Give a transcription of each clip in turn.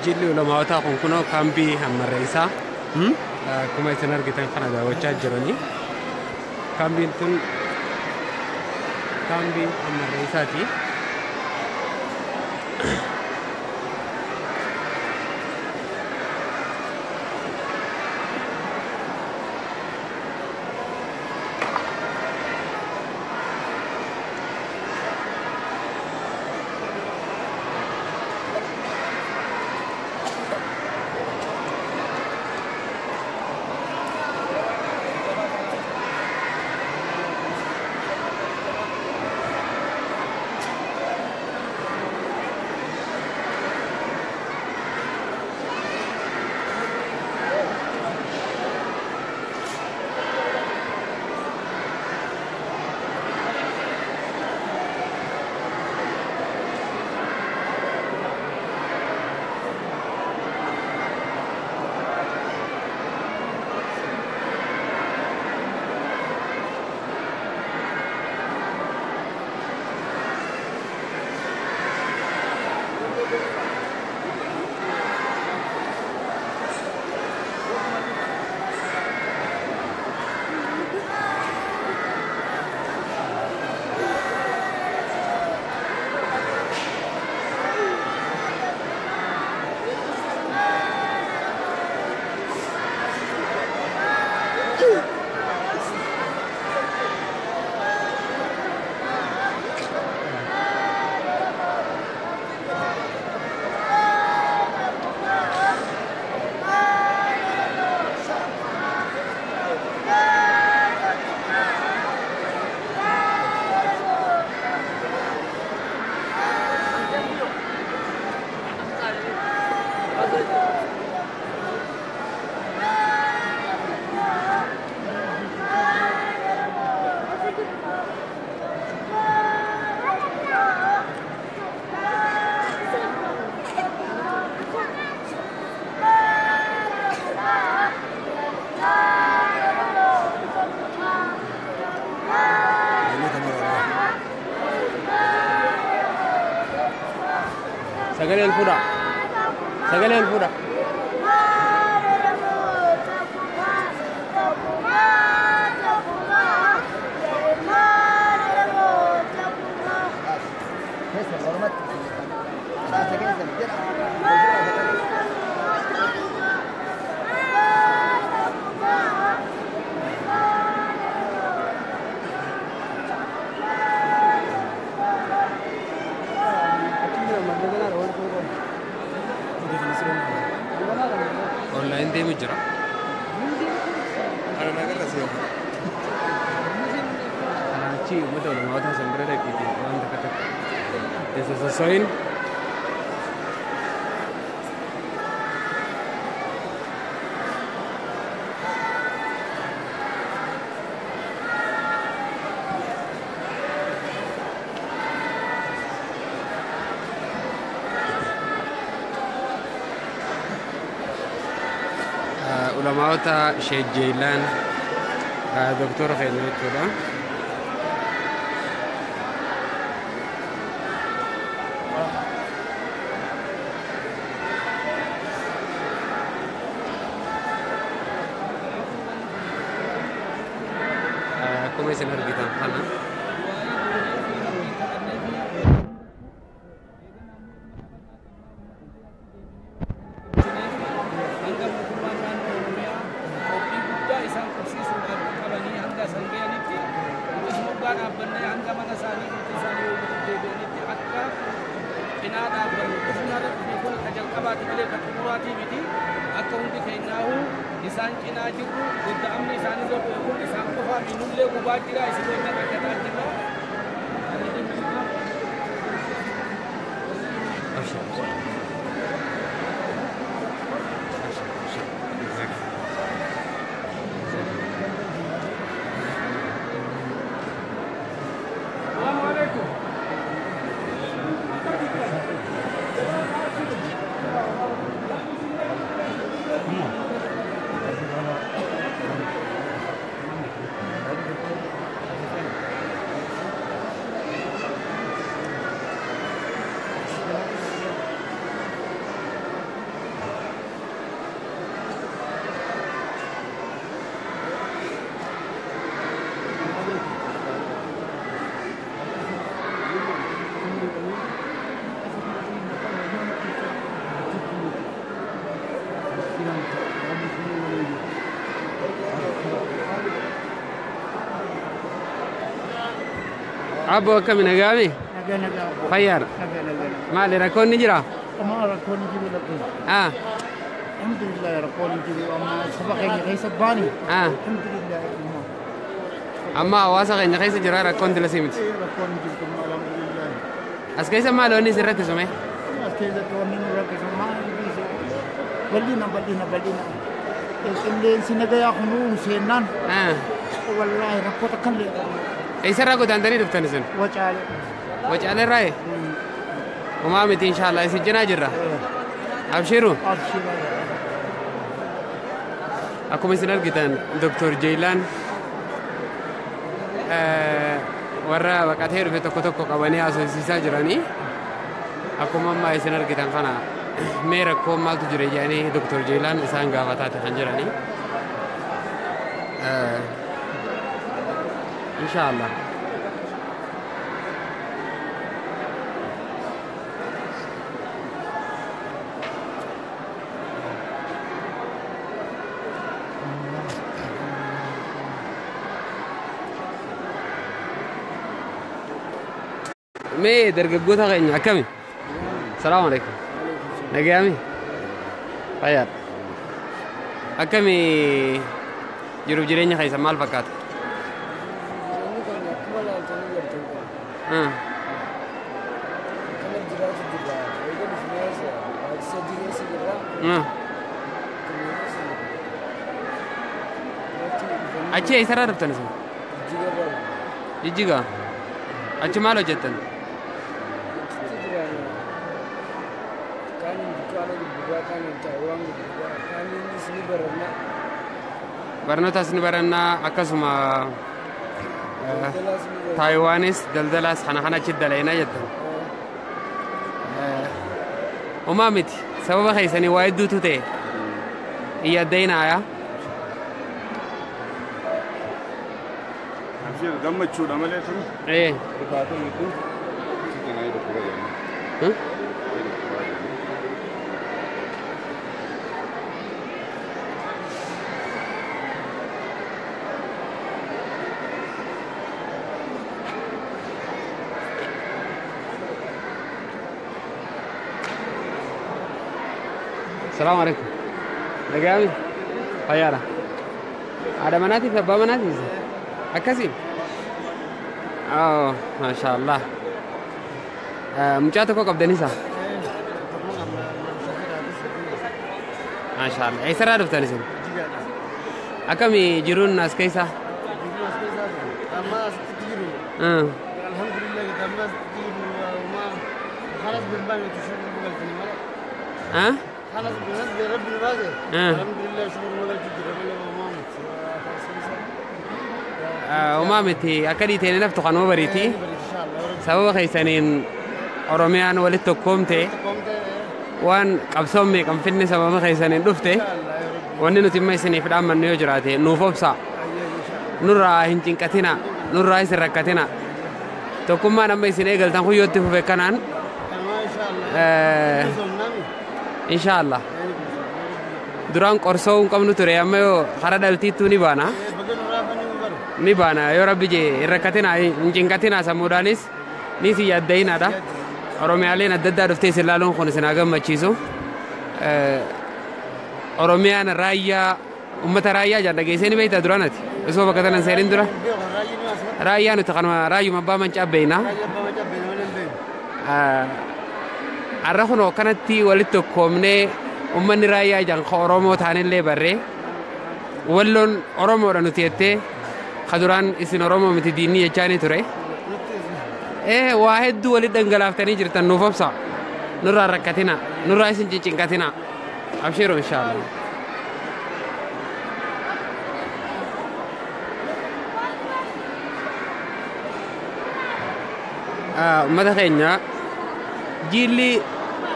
jilli ulamaawotaa kun kunoo kaambii hammarreessaa akkuma isin argitan kana daawwachaa jiranii kaambiin tun kaambii hammarreessaati. Sagalee fuudha. Online deh mujra. Ada naga kasih. Aci, betul. Mau tahu sendiri lagi tu. Orang dekat. This is a sign. Ulamaawota Sheikh Jailan Dr. Khairul jechuudha. Akkuma isin argitan kana isaan cinaa jiru gudda'amni isaanii tokko kun isaan qofaa minullee gubaa jira isin argataa jira. Abbo akkami nagaami? Fayyaadha. Maali rakkoon ni jira? Rakkoon ni jiru lakkee. Alhamdulillah rakkoon ni jiru amma saba keenya keessa baani. Alhamdulillah. Amma hawaasa keenya keessa jira rakkoon dilasii miti. Rakkoon ni jiru alhamdulillah. As keessa maal wanni sirratti sume? As keessa wanni nurratti sume bal'ina. Qilleensi nagayaa kunuu seenaan. Wallaahi rakkoota kan leeqamu. Eessarraa godaantanii dhuftani sun? Wacaalee. Wacaalee irraa? Homaa miti inshaallah isin cinaa jirra. Abshiru. Akkuma isin argitan Dr. Jeelaan warra baqatee dhufe tokko qabanii haasofsiisaa jiranii. Akkuma ammaa isin argitan kana mee rakkoon maaltu jira jedhanii Dr. Jeelaan isaan gaafataati kan jiranii. Inshaallah. Mee dargaggoota keenya akkami? Salaamu alaikum. Nagayaami? Fayyaadha. Akkami jiruuf jireenya keessa maal fakkaata? Achi eessarraa dhuftan isin? Jijjigaa? Achi maal hojjettan? Barnootas ni barannaa akkasuma Taayiwaanis daldalaas kana achi dalaynaa jettan. Homaa miti sababa keessanii waa hedduutu ta'e iyyaddaynaayaa. Gammachuudha malee sun. Rifaatu miti. السلام عليكم. نجامي. خيارة. ada manati apa manati? Akasih. Oh, masya Allah. Mucatu kok kabdenisa? Masya Allah. Isra ada betul sini. Akami jirun nas kaisa? Tamas tiru. Alhamdulillah kita tamas tiru. Khalas berbang itu syukur bukan kalimat. خلاص بنسبة ربنا بازي الحمد لله شكر ولا جد ربنا ومامتي أكيد تاني نفتح عن وبريتي سبب خيسانين أرميان ولدت كومتي وان قبسومي كم فيني سبب خيسانين دفته واني نتيمة سني في الأمر نيوجراتي نوفوبسا نورا هنجين كاتينا نورا يسر كاتينا تكون ما نمي سني قلت أنخو يوتي في كنان إن شاء الله دران قرصون كم نتوري أما يو خرد التيتو نبانا يا ربي جي ركعتنا إنجين كاتنا سمودانيس نيسي يدين هذا أرومي علينا ددا رفتي سلالون خون سناغم مچيزو أرومي أنا رايا أمة رايا جانا جيسيني بيتا درانات اسمه بكتنا سيرين درا رايا نتقنوا رايو مباما جابينا arraxuno kanatti walitto koomne ummanni raayyaa jan oromoo taanillee barre walloon oromoodha nuti jettee kaduraan isin oromoo miti diinni jechaanii ture waa hedduu walit dhangalaaftanii jirtan nuuf obsa nurraa rakkatina nurraa isin cincinqatina abshiru inshaallah ummata keenya jilli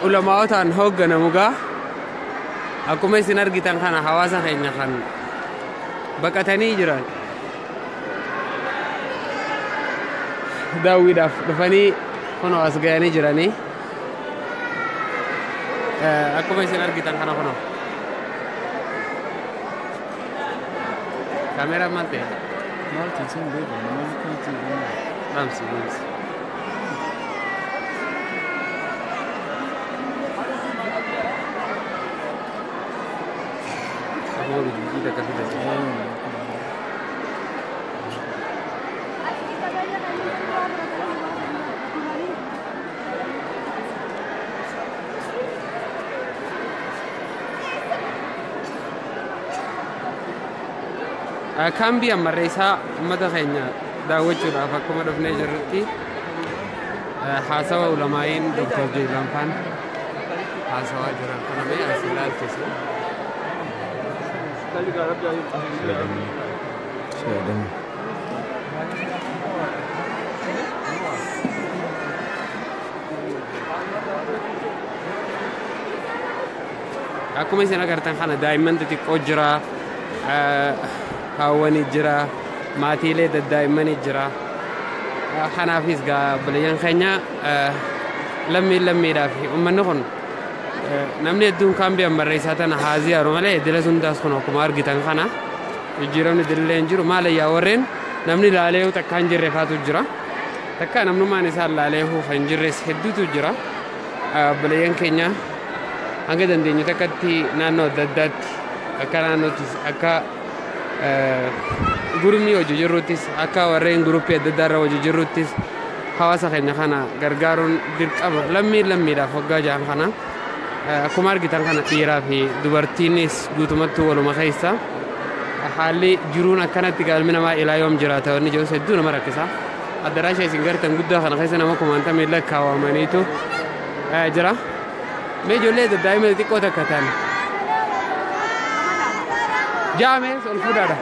ulamaawotaan hoogganamugaa akkuma isin argitan kana hawaasa keenya kan baqatanii jiran daawwiidhaaf dhufanii kunoo as ga'anii jiranii akkuma isin argitan kana kunoo kaameeraa maal ta'e? Maal ta'e? رمسي أبغى جديدة كذا كامبي أمريسا مدة خينيا daawwachuudhaaf akkuma dhufnee jirrutti haasawa ulamaa'iin Dr. Jeelaan Faan haasawaa jiran kana mee as ilaalchise. Akkuma isin agartan kana daa'imman xixiqqoo jira, haawwani jira, maatiilee daddaa'imanii jira. Kanaafis biyyaan keenya lammiidhaaf uummanni kun namni hedduun kaambii ammarreessaa tana haaziyaaru malee dila sundaas kun akkuma argitan kana jijjiiramni dillee hin jiru. Maal yaa warreen namni laalee takka hin jirre faatu jira. Takka namnummaan isaa laalee hin jirres hedduutu jira. Biyyaan keenya hanga dandeenyu takkatti naannoo adda addaatti akka naannoottis akka gurmii hojii jirruttis akka warreen guruppii adda addaa irra hojii jirruttis hawaasa keenya kana gargaaruun dirqama lammiidhaaf waggaa ja'an kana akkuma argitan kana dhiiraa fi dubartiinis guutumatti waluma keessa haalli jiruun akkanatti ilmi namaa ilaa yoom jiraata wanni jedhus hedduu nama rakkisa. Addaraasha isin gartan guddaa kana keessa nama 90 lakkaawamaniitu jira. Mee ijoollee daddaa'ima xixiqqoo takka ta'an jaamees ol fuudhaadha.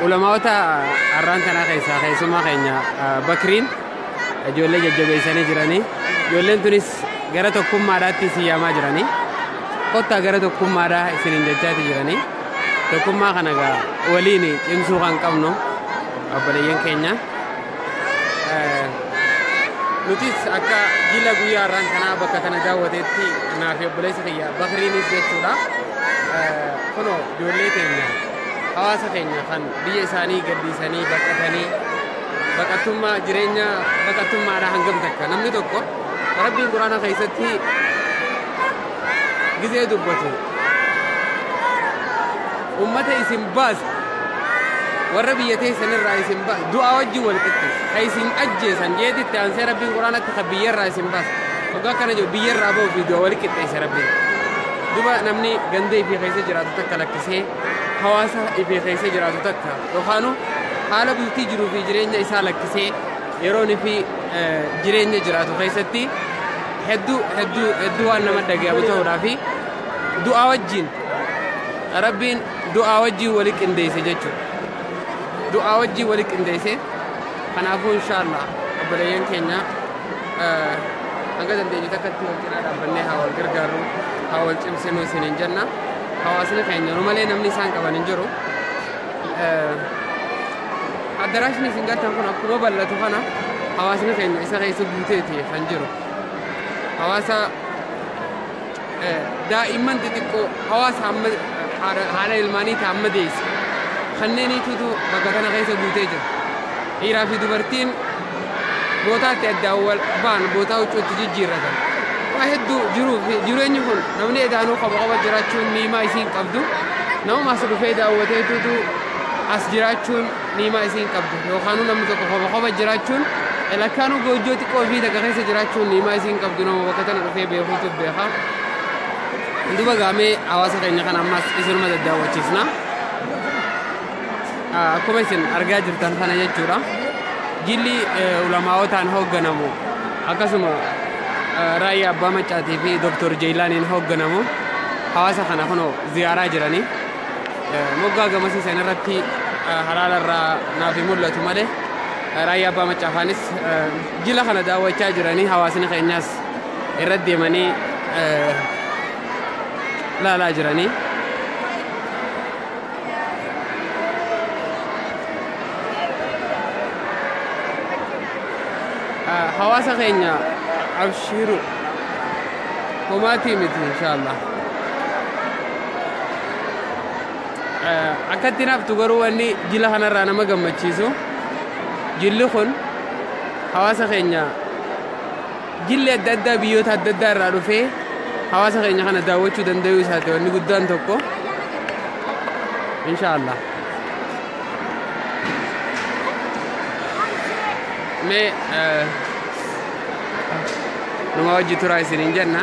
Ulamaawota arraan tanaa keessumaa keenya Bakriin ijoollee jajjabeessanii jiranii. Ijoolleen tunis gara tokkummaadhaatti siyaamaa jiranii. Kottaa gara tokkummaadhaa isiniin jechaati jiranii. Tokkummaa kana waliin cimsuu kan qabnu obboleeyyan keenya. Nutis akka jila guyyaa arraan tanaa bakka kana daawwateetti naaf obboleessa kiyya Bakriinis jechuudha. Kunoo ijoollee keenya hawaasa keenya kan biyya isaanii gaddiisanii baqatanii baqattummaa jireenya baqattummaadhaa hangam takka namni tokko Rabbiin Quraana keessatti gizee dubbatu ummata isin baas warra biyya teessanirraa isin baas du'aa wajjin wal qixxeessa ka isin ajjeesan jeetitti aansee Rabbiin Quraanatti ka biyyarraa isin baas waggaa kana jiru biyyarraa ba'uu fi du'a wal qixxeessa Rabbiin duba namni gandee fi keessa jiraatu takka lakkisee hawaasa ifee keessa jiraatu takka yookaanu haala bultii jiruu fi jireenya isaa lakkisee yeroon fi jireenya jiraatu keessatti hedduu waan nama dhagahamu ta'uudhaa fi du'aa wajjin Rabbiin du'aa wajjin wali qindeesse jechuudha. Du'aa wajjin wali qindeesse kanaafuu inshaallah obboleeyyan keenya hanga dandeenyu takkatti wal cinaa dhaabbannee haa wal gargaarru haa wal cimsinuu isiniin jenna. Hawaasni keenya malee namni isaan qaban hin jiru. Addaraashni isin gartan kun akkuma bal'atu kana hawaasni keenya isa keessa guuteeti kan jiru. Hawaasa daa'imman xixiqqoo hawaasa haala ilmaaniitti amma deesse kanneeniitutu bakka kana keessa guutee jira. Dhiiraa fi dubartiin bootaatti addaan wal ba'an bootaa huccuutti jijjiirratan. واحد جرين يكون نمني دانو خبقة جراتشون نيما يسين قبضو نو ما سلفه دا وتيتو as jiraachun nima isin qabdu yookaan namni tokko khaba jiraachun ila kanu goojoti qofi daga keessa jiraachun nima isin qabdu nama bakka tan dhufee beekutu beeka nduba game hawaasa keenya kan ammas isinuma daddaawwachiisna akkuma isin argaa jirtan kana jechuudha jilli ulamaawotaan hoogganamu akkasuma raayyaa abbaa maccaatii fi Dr. Jeylaaniin hoogganamu hawaasa kana kunoo ziyaaraa jiranii moggaa gamasiisan irratti halaala irraa naaf mul'atu malee raayyaa abbaa macaafaanis jila kana daawwachaa jiranii hawaasni keenyaas irratti deemanii laalaa jiranii hawaasa keenya abshiru homaatii miti inshaallah akkatti naftu garuu wanni jila kanarraa nama gammachiisu jilli kun hawaasa keenya jilli adda addaa biyyoota adda addaa irraa dhufee hawaasa keenya kana daawwachuu danda'uu isaati wanni guddaan tokko inshaallah mee numa wajji turaa isiniin jenna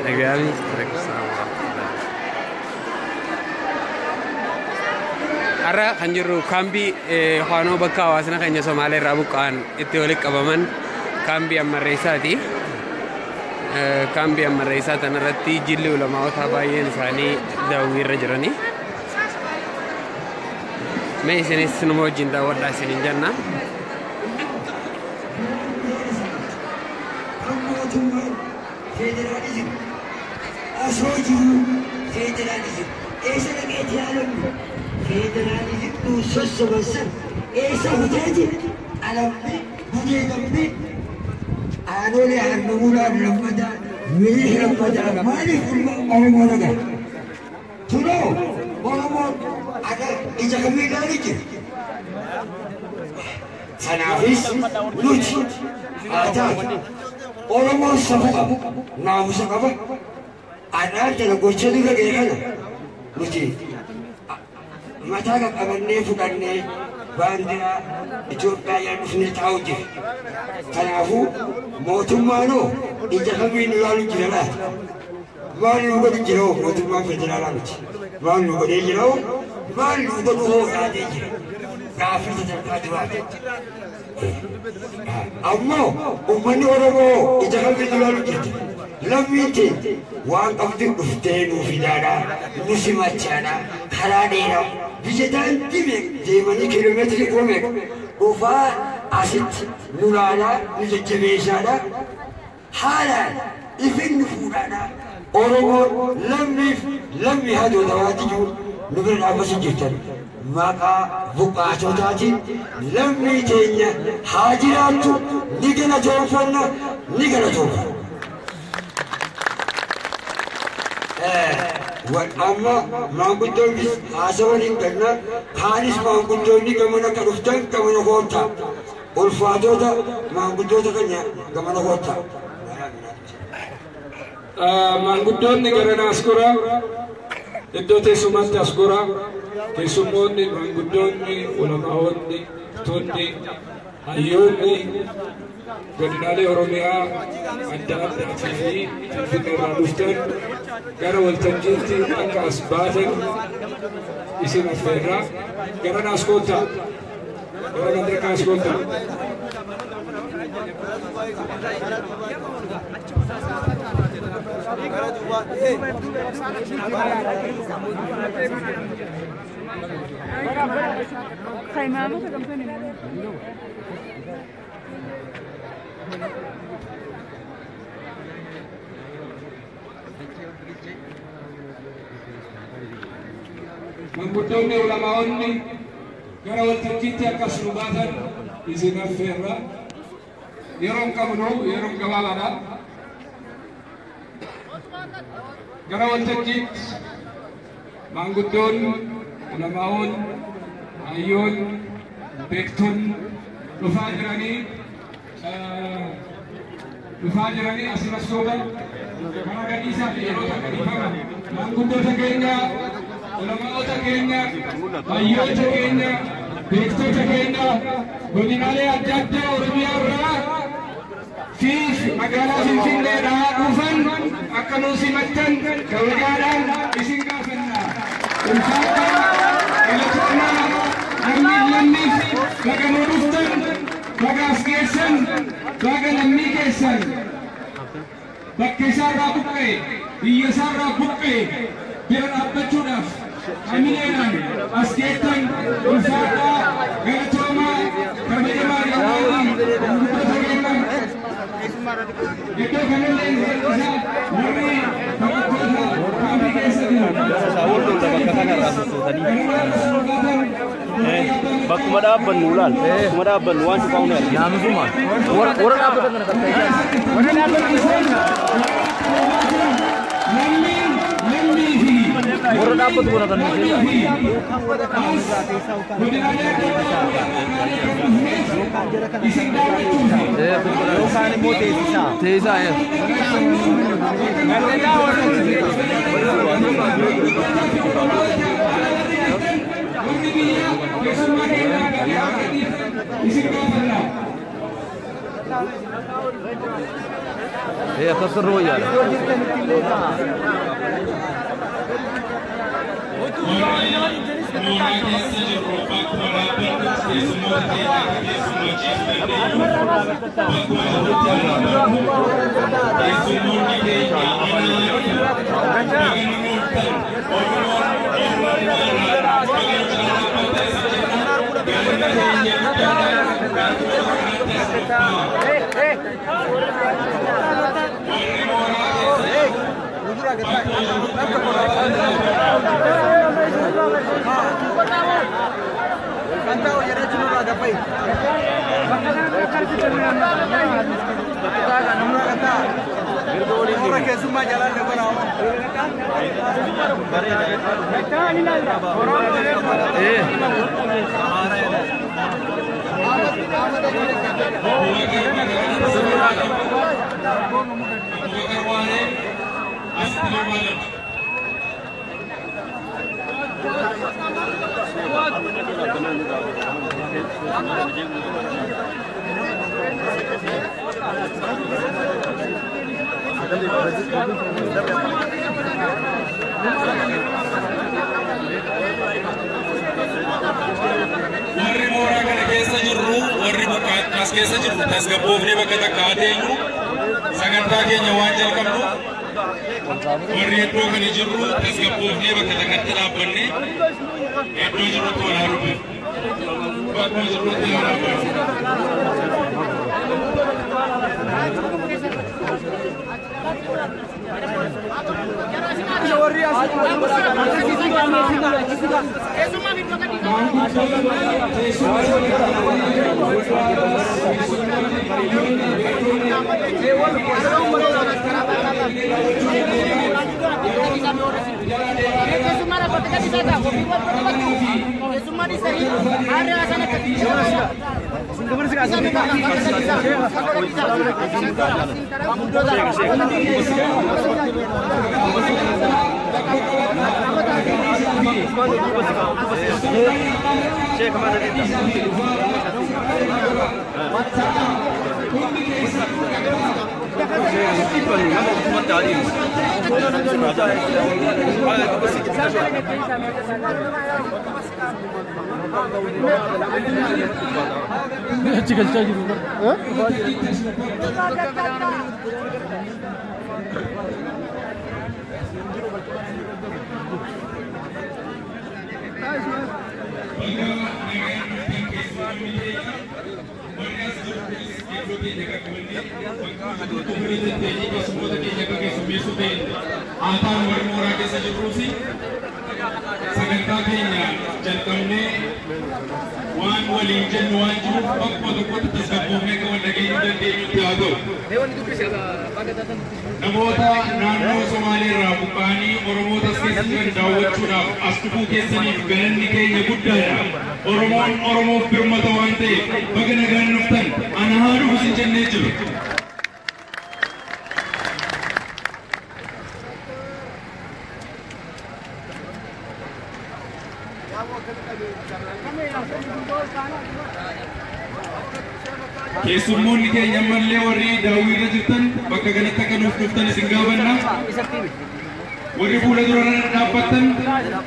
Nagami, Ara kan jiru kambi khano bakka hawaasna keenya Somaalee irraa buqqa'an itti walitti qabaman kambi ammarreessaati. Kambi ammarreessaa tanarratti jilli ulamaawotaa baay'een isaanii daawwii irra jiranii. Mee isinis numa wajjin daawwadhaa isiniin jenna. Federalism. Ashoji federalism. Esa lagi jalan. Federalism tu sesuatu. Esa hujaji. Alam budaya kami. Anole anumula lamada. Milih lamada. Mari orang orang kan. Tuno. Orang ada ijazah kami lagi je. Sanafis. Lucu. Ada. Oromo sabuka naamusa qaba anaartana gocha diga geekana nuti mataa qabannee fudhannee baandiraa Itoophiyaa yaa dhufnee taa'u jira kanaafuu mootummaanoo ija kamiin ilaalu jira laata maal nu godhu jiroo mootummaan federaalaa miti maal nu godhee jiroo maal nu godhu hoo yaadee jira gaafii sadarkaa duraati ammoo ummanni Oromoo ija kamiin ilaalu jirti lammiitti waan qabdi dhuftee nuuf ilaalaa nu simachaadhaa karaa dheeraa biyya daandii deemanii kiiloomeetirii 4 dhufaa asitti nu laalaa nu jajjabeessaadhaa haalaan ifin nu fuudhaadhaa Oromoo lammii haadhota waatijuu nu bira dhaabbachaa jirtan maqaa buqqaatotaatiin lammii teenya haa jiraattu ni galatoomfanna ni galatoomfanna. Amma maanguddoonni haasawan hin qabna kaanis maanguddoonni gamana ka dhuftan gamana koottaa ulfaatota maanguddoota keenya gamana koottaa. Maanguddoonni garana as goraa iddoo teessumatti as goraa teessummoonni maanguddoonni ulamaa'onni tonni hayyoonni godinaalee Oromiyaa adda addaatii fi Finfinnee irraa dhuftan gara waltajjiitti akka as baatan isin affeerraa garana as koottaa gara gandarkaa as koottaa. Maanguddoonni ulamaa'onni gara waltajjiitti akkas nu baatan isin affeerra yeroon qabnu yeroon gabaabaadha. Gara waltajjiitti maanguddoon, ulamaa'oon, hayyoon, beektonni dhufaa jiranii asimas soba kana gadhiisaa fi yeroo takka dhiifama maanguddoota keenya, ulamaa'oota keenya, hayyoota keenya, beektota keenya godinaalee adda addaa Oromiyaa irraa fi magaalaa Finfinneedhaa dhufan akka nu simattan kabajaadhaan isin gaafanna. Ulfaataa galatoonaa lammiif baga nu dhuftan, baga as geessan, baga lammii keessan bakka isaarraa buqqee, biyya isaarraa buqqee bira dhaabbachuudhaaf hamileedhaan as geessan ulfaataa galatoomaa kabajamaa yookaan gurgurata kennan iddoo kanallee isaa warri taphattoota kaambii keessa jiran bakkuma dhaabbannu ulaal bakkuma dhaabbannu waan cufaa hunda argina naamsuma warra dhaabbatan kana warra dhaabbatu kana kan yookaan immoo teessisaa akkas irra wayyaadha. warri mooraa kana keessa jirru warri as keessa jirru tasgabboofnee bakka takka adeenyu sagantaa keenya waan jalqabnu warri iddoo kana jirru tasgabboofnee bakka takkatti dhaabbanne iddoo jirrutti wal haa dhufne bakka jirrutti wal haa dhufne. sagantaa keenya jalqabnee waan waliin jennu waan jiruuf bakkuma tokkotti tasgabboofnee kan wal dhageenyu dandeenyutti haa ta'u. Namoota naannoo Somaalee irraa buqqa'anii Oromootas keessa jiran daawwachuudhaaf as dhufuu keessaniif galanni keenya guddaadha. Oromoon Oromoof birmata waan ta'eef baga nagaan dhuftan ana haa dhufu isin jennee jiru. Keessummoonni keenya ammallee warri daawwii irra jirtan bakka kanatti akka nuuf dhuftan isin gaafanna. Warri fuula dura dhaabbattan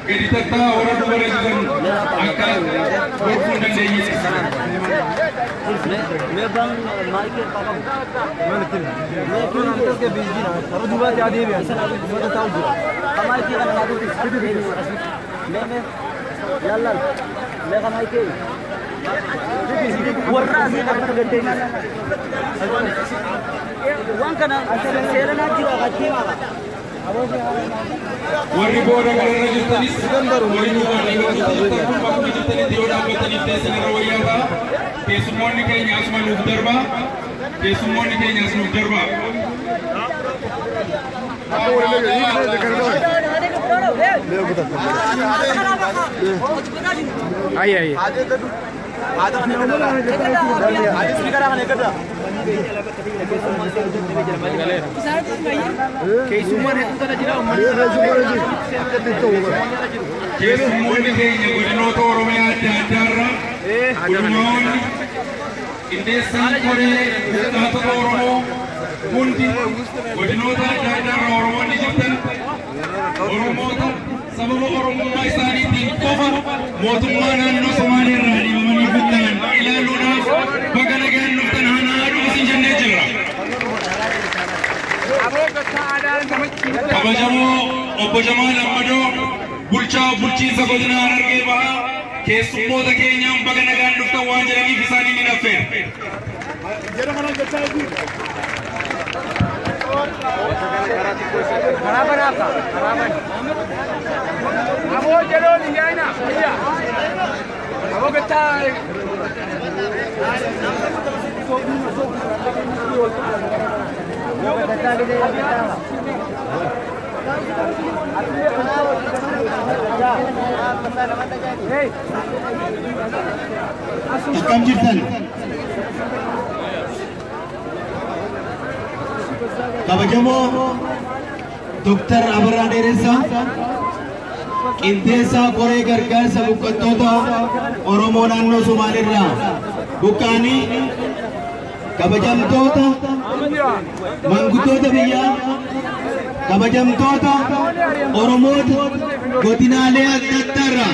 gadi tattaa warra dubara jiran akka gorfuu hin dandeenyetti. Warri booda gararra jirtanis warri duubaan jirtan kun bakkuma jirtanitti yoo dhaabbataniif teessan irra wayyaa ta'a. Keessummoonni keenya asuma nuuf darbaa. Keessummoonni keenya as nuuf darbaa. Ay. Keessummoonni keenya godinoota Oromiyaa adda addaarraa gurmaa'onni qindeessaan koree buqqaatota Oromoo hundi godinoota adda addaarraa Oromoonni jirtan Oromoota sababa Oromummaa isaaniitiin qofa mootummaa naannoo Somaalee irraa dhiibamanii buqqa'an ilaaluudhaaf baga nagaan dhuftan haa dhufu isin jennee jirra. Kabajamoo obbo Jamaal Ammadoo bulchaa bulchiinsa godina Harargee Bahaa keessummoota keenyaan baga nagaan dhuftan waan jedhaniif isaanii ni affeera. Akkam jirtan? Kabajamoo Dr. Abarraa Dheeressaa qindeessaa koree gargaarsa buqqattoota Oromoo naannoo Somaaliirraa buqqa'anii kabajamtoota manguddoota biyyaa kabajamtoota Oromoota godinaalee adda addaarraa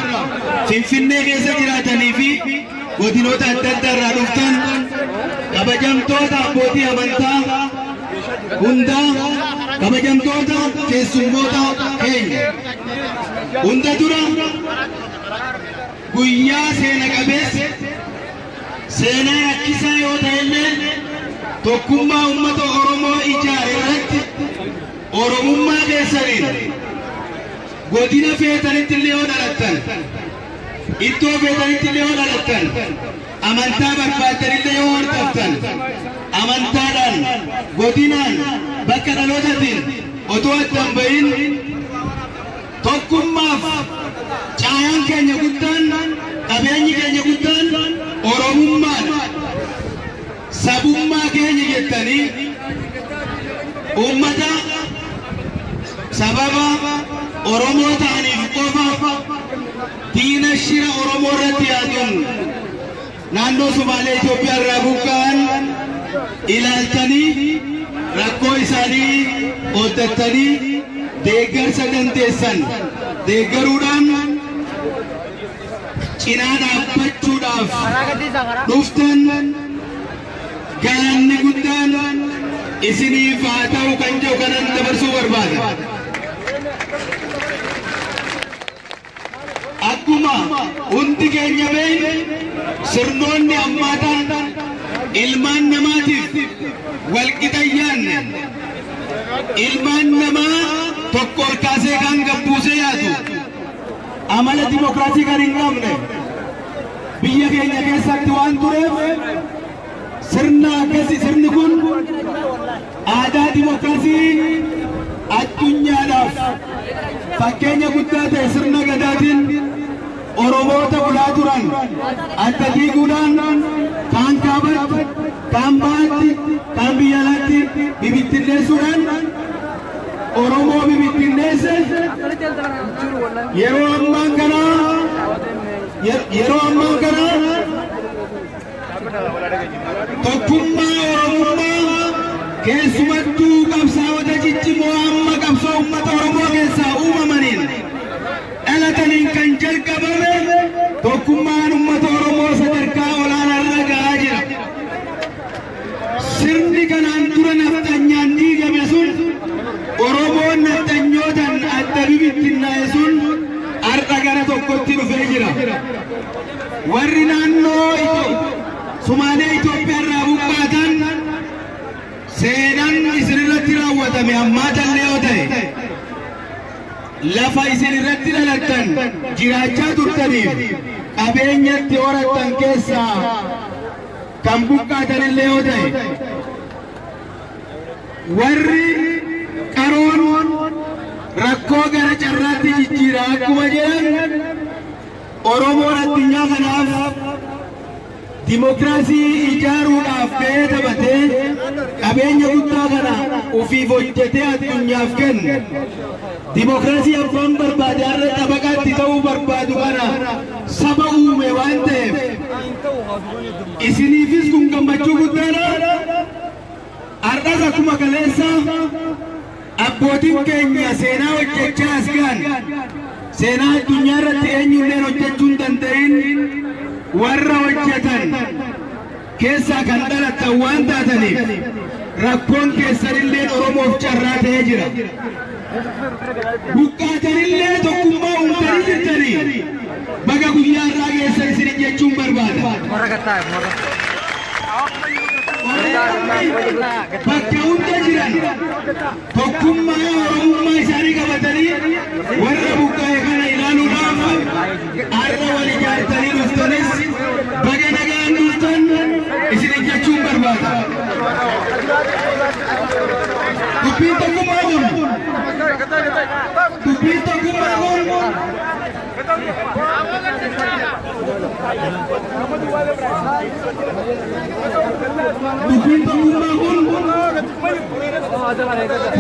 Finfinnee keessa jiraatanii fi godinoota adda addaarraa dhuftan kabajamtoota abbootii amantaa hundaa kabajamtoota keessummoota keenya hunda dura guyyaa seena qabeessa seenaa rakkisaa yoo ta'ellee tokkummaa uummata Oromoo ijaare irratti Oromummaa keessaniin godina feetanitti illee yoo dhalattan iddoo feetanitti illee yoo dhalattan amantaa barbaaddanillee yoo hordoftan amantaadhaan godinaan bakka dhalootatiin otoo addan bahin tokkummaaf caayaan keenya guddaan qabeenyi keenya guddaan Oromummaan sabummaa keenya jettanii uummata sababa Oromoo ta'aniif qofa diina shira Oromoo irratti yaaduun naannoo Somaalee Itoophiyaa irraa buqqa'an ilaaltanii rakkoo isaanii ooddattanii deeggarsa dandeessan deeggaruudhaan cinaa dhaabbachuudhaaf dhuftan galanni guddaan isiniif haa ta'u kan jedhu kanan dabarsuu barbaada. Akkuma hundi keenya beekne sirnoonni ammaataan ilmaan namaatiif walqixayyaanne ilmaan namaa tokko ol kaasee kan gabbuusee yaadu amala dimokiraasii kan hin qabne biyya keenya keessatti waan tureef sirna akkasii sirni kun aadaa dimokiraasii addunyaadhaaf fakkeenya guddaa ta'e sirna gadaatiin Oromoota bulaa turan adda diiguudhaan kaan kaabatti kaan baatti kaan biyya alaatti bibittinneessuudhaan Oromoo bibittinneesse yeroo ammaan kana tokkummaa Oromummaa keessumattuu qabsaa'ota ciccimoo amma qabsoo uummata Oromoo keessaa uumamaniin dhalataniin kan jalqabame tokkummaan uummata Oromoo sadarkaa olaanaarra gahaa jira. Sirni kanaan dura nafxanyaan diigame sun Oromoon nafxanyootaan adda bibittinnaa'e sun har'a gara tokkotti dhufee jira. Warri naannoo Sumaalee Itoophiyaa irraa buqqaatan seenaan isinirratti raawwatame ammaatallee yoo ta'e lafa isin irratti dhalattan jiraachaa turtaniif qabeenyatti horattan keessaa kan buqqaatanillee yoo ta'e warri qaroon rakkoo gara carraatti jijjiira akkuma jedhan Oromoon addunyaa kanaaf dimokiraasii ijaaruudhaaf gahee taphatee qabeenya guddaa kana ofiif hojjetee addunyaaf kenne. Dimokiraasii abbaan barbaade har'a tabaqaatti ta'uu barbaadu kana saba uume waan ta'eef isiniifis kun gammachuu guddaadha. Har'as akkuma kaleessa abbootiin keenya seenaa hojjechaa as gahan seenaa addunyaa irratti eenyulleen hojjechuu hin danda'in warra hojjetan keessaa kan dhalattan waan taataniif rakkoon keessanillee Oromoof carraa ta'ee jira. Buqqaatanillee tokkummaa uumtanii jirtanii baga guyyaa irraa geessan isin jechuun barbaada. Bakka hunda jiran tokkummaa Oromummaa isaanii qabatanii warra buqqaa'e kana ilaaluudhaaf har'a wal ijaartanii dhuftanis baga nagaan dhuftan isin jechuun barbaada. Dubbiin tokkummaa kun dubbiin tokkummaa kun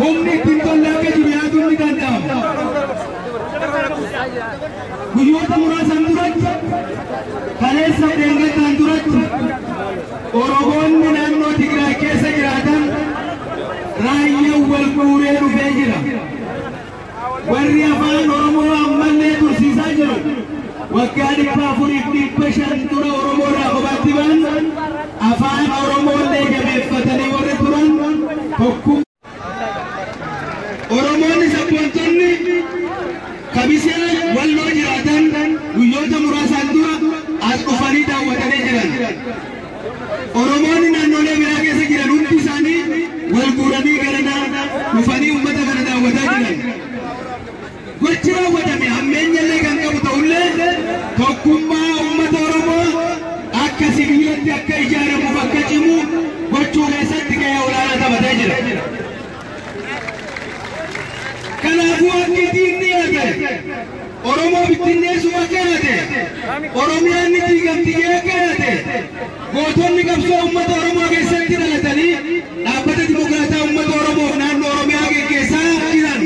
humni ittiin tolle akka jiru yaaduun ni danda'ama. Guyyoota muraasan duratti kaleessa deeggartaan duratti Oromoonni naannoo Tigraay keessa jiraatan raayyaan wal guuree dhufee jira. Warri afaan Oromoo ammallee tursiisaa jiru waggaa 4,500 dura Oromoo irraa kophaatti ba'an afaan Oromoolee jabeeffatanii warri turan tokkummaa. Oromoonni sabboontonni kabisee walloo jiraatan guyyoota muraasaan dura as dhufanii daawwatanii jiran. Oromoonni naannolee biraa keessa jiran hundi isaanii wal guuranii gara dhufanii uummata kana daawwataa jiran. Gochi raawwatame hammeenyallee kan qabu ta'ullee tokkummaa uummata Oromoo akka sibiilatti akka ijaaramuuf akka cimu gochuu keessatti gahee olaanaa taphatee jira. Kanaafuu akka diinni yaade Oromoo bittinneessuu akka yaade Oromiyaan ni diigamtiyyee akka yaade gootonni qabsoo uummata Oromoo keessatti dhalatanii dhaabbata dimokiraataa uummata Oromoof naannoo Oromiyaa geggeessaa jiran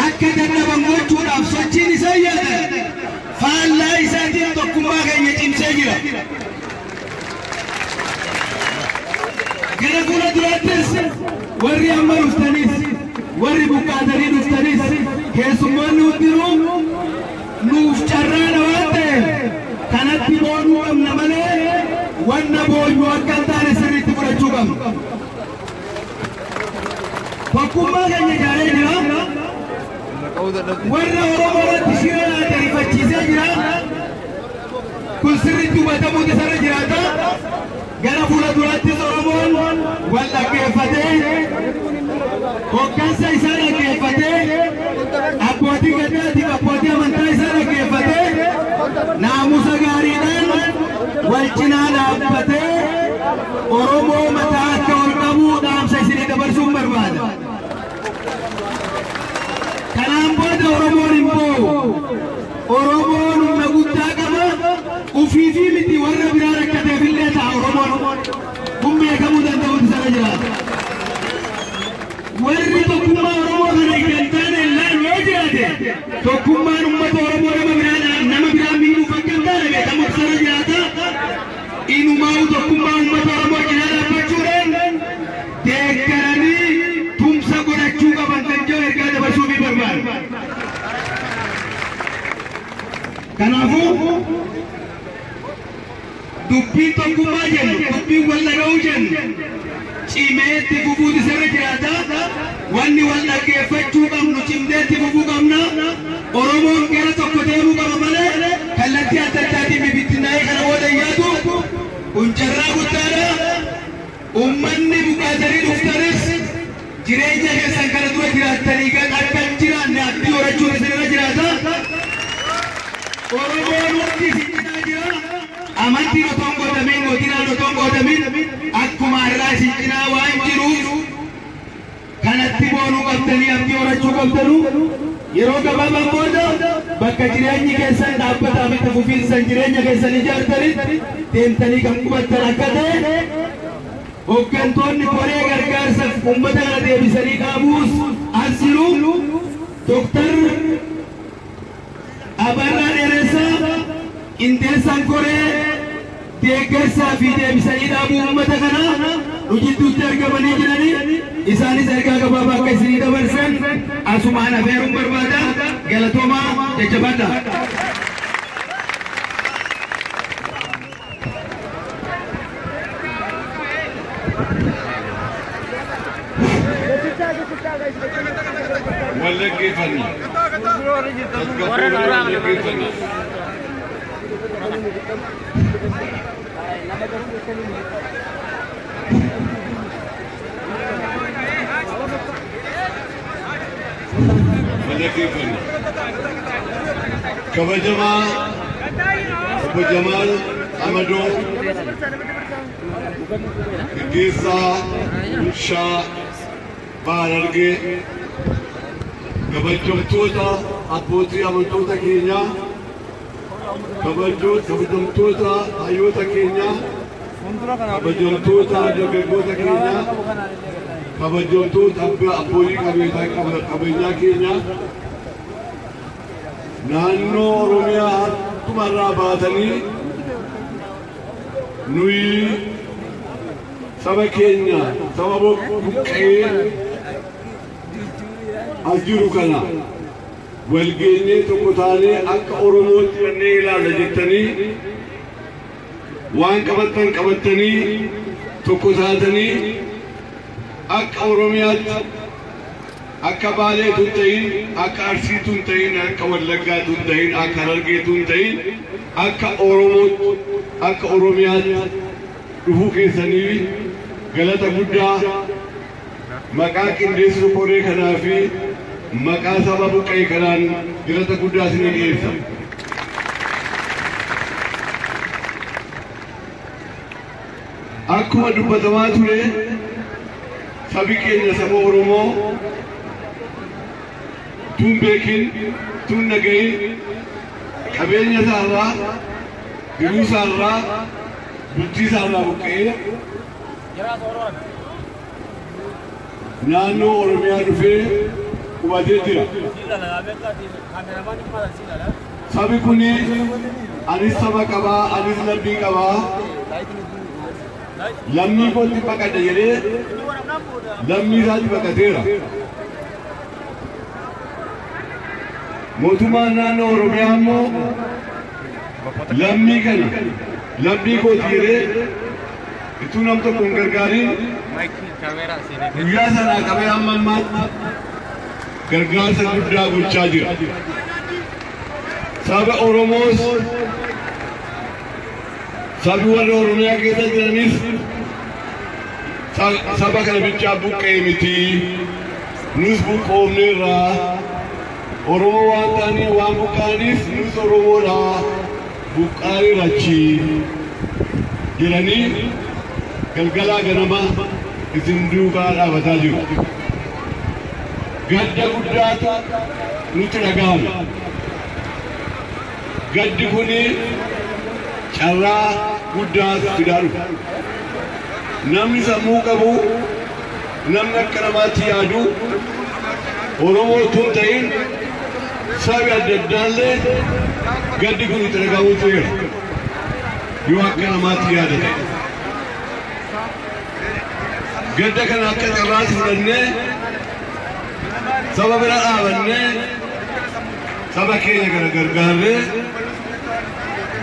akka dadhaban gochuudhaaf sochiin isaan yaadan faallaa isaatiin tokkummaa keenya cimsee jira. Gara fuula duraattis warri amma dhuftanis warri buqqaatanii dhuftanis keessummoonni hundinuu nuuf carraadha waan ta'eef kanatti boonuu qabna malee wanna boonyuu akka hin taane sirriitti fudhachuu qabna. Tokkummaa keenya ijaaree jira. Warra Oromoo irratti shira ariifachiisee jira. Kun sirriitti hubatamuutu isarra jiraata. Gara fuula duraattis Oromoon wal dhaggeeffatee hoggansa isaa dhaggeeffatee abbootii gadaatiif abbootii amantaa isaa dhaggeeffatee kanaan booda Oromoon hin boo'u. Oromoon humna guddaa qaba. Ufii fi miti warra biraa rakkateef illee ta'a Oromoon. Kun beekamuu danda'uun sana jiraata. Warri tokkummaa Oromoo kana eeggataan illaan yoo jiraate tokkummaan uummata Oromoo nama biraa miidhuuf akka hin taane beekamuun sana jiraata. Inumaa tokkummaa uummata Oromoo cinaa dhaabbachuudhaan deeggaranii tumsa godhachuu qaban kan jiru ergaa dabarsuu ni barbaadu. Kanaafuu dubbiin tokkummaa jennu dubbiin wal dhaga'uu jennu cimee itti fufuutu sirra jiraata. Wanni wal dhaggeeffachuu qabnu cimnee itti fufuu qabna. Oromoon gara tokko deemuu qaba malee kallattii adda addaatiin bibittinnaa'ee kana booda yaadu kun carraa guddaadha. Uummanni buqqaatanii dhuftanis jireenya keessan kana dura jiraattanii kan akka hin jiraanne abdii horachuun isinirra jiraata. Oromoon hundi isin jira. Amantiin otoo hin godhamin mootinaan otoo hin godhamin akkuma irraa isin cinaa waan jiruuf kanatti boonuu qabdanii abdii horachuu qabdanu. Yeroo gabaabaan booda bakka jireenyi keessan dhaabbataa fi fufiinsan jireenya keessan ijaartanitti deemtanii kan qubattan akka ta'e hooggantoonni koree gargaarsa uummata kana deebisanii dhaabuus as jiru. Dooktar Abarraa Dheeressaa Indeessaan koree deeggarsaa fi deebisanii dhaabuu uummata kana nu jidduutti argamanii jiranii isaanis ergaa gabaabaa akka isinii dabarsan asumaan afeeruun barbaada. Galatoomaa jajjabaadha. Wallaggeeffannaa. Kabajamaa Obbo Jamaal Amadoo gaggeessaa bulchaa Baharargee kabajamtoota abbootii amantoota keenyaa kabajamtoota hayyoota keenyaa kabajamtoota dargaggoota keenyaa kabajamtoota abbootii qabeenyaa keenyaa naannoo Oromiyaa hartumarraa baatanii nuyi saba keenya saba buqqee as jiru kana walgeenyee tokko taanee akka Oromootti jennee ilaalla jettanii waan qabattan qabattanii tokko taatanii akka Oromiyaatti akka Baaleetu hin ta'in akka Arsiitu hin ta'in akka Wallaggaatu hin ta'in akka Harargeetu hin ta'in akka Oromootti akka Oromiyaatti dhufuu keessanii galata guddaa maqaa qindeessuu koree kanaa fi maqaa saba buqqee kanaan galata guddaa isinii dhiyeessa. Akkuma dubbatamaa ture sabi keenya saba Oromoo tun beekin tun nagayin qabeenya isaarraa jiruu isaarraa bultii isaarraa buqqee naannoo Oromiyaa dhufee qubatee jira. Sabi kuni anis saba qabaa, anis lammii qabaa. Lammii kootti baqadha jedhee lammii isaatti baqateera. Mootummaan naannoo Oromiyaa immoo lammii kana lammii kootti jedhee itti nam tokko hin gargaarin guyyaa sanaa qabee hamma ammaatti gargaarsa guddaa gochaa jira. Saba Oromoos sabi warra Oromiyaa keessa jiranis saba kana bichaa buqqee miti. Nus buqqoomneerraa Oromoo waan ta'anii waan buqqaanis nus Oromoodhaa buqqaaneerra achi jedhanii galgalaa ganama isin duukaa dhaabataa jiru. gadda guddaatu nutti dhaga'ame. Gaddi kuni carraa guddaatu fidaa dhufa. Namni sammuu qabu, namni akka namaatti yaadu, Oromoo tun ta'in sabi adda addaallee gaddi kun itti dhaga'uutu jira. Yoo akka namaatti yaada ta'e. Gadda kana akka carraatti fudhannee saba bira dhaabannee saba keenya kana gargaarree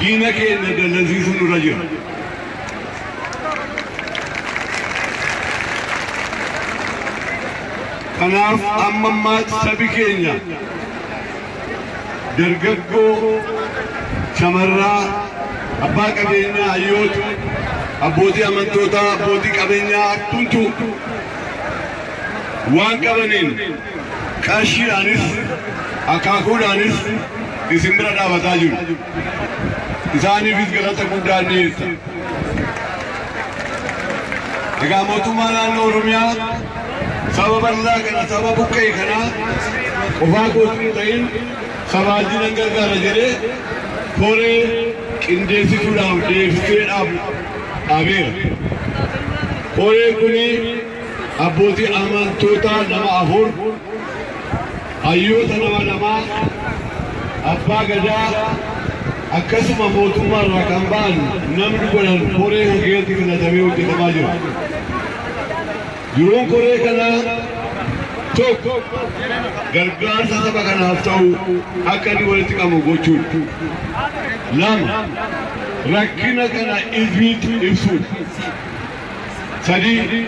diina keenya dallansiisuun nurra jira. Kanaaf amma ammaatti sabi keenya dargaggoo shamarraa abbaa qabeenyaa hayyoota abbootii amantootaa abbootii qabeenyaa tuntu waan qabaniin qarshiidhaanis akaakuudhaanis isin bira dhaabataa jiru. Isaaniifis galata guddaa dhiyeessa. Egaa mootummaa naannoo Oromiyaa saba bal'aa kana saba buqqee kana qofaa kootii ta'in sabaajjinan gargaara jedhee koree qindeessituudhaaf deebisee dhaabeera. Koreen kuni abbootii amantootaa nama 4, hayyoota nama 2, abbaa gadaa akkasuma mootummaa irraa kan ba'an namni godhan koree hageetti filatamee hojjetamaa jira. Yeroon koree kanaa tokko gargaarsa saba kanaaf ta'u akka inni walitti qabu gochuudha. 2 rakkina kana hizbiitti ibsuudha. 3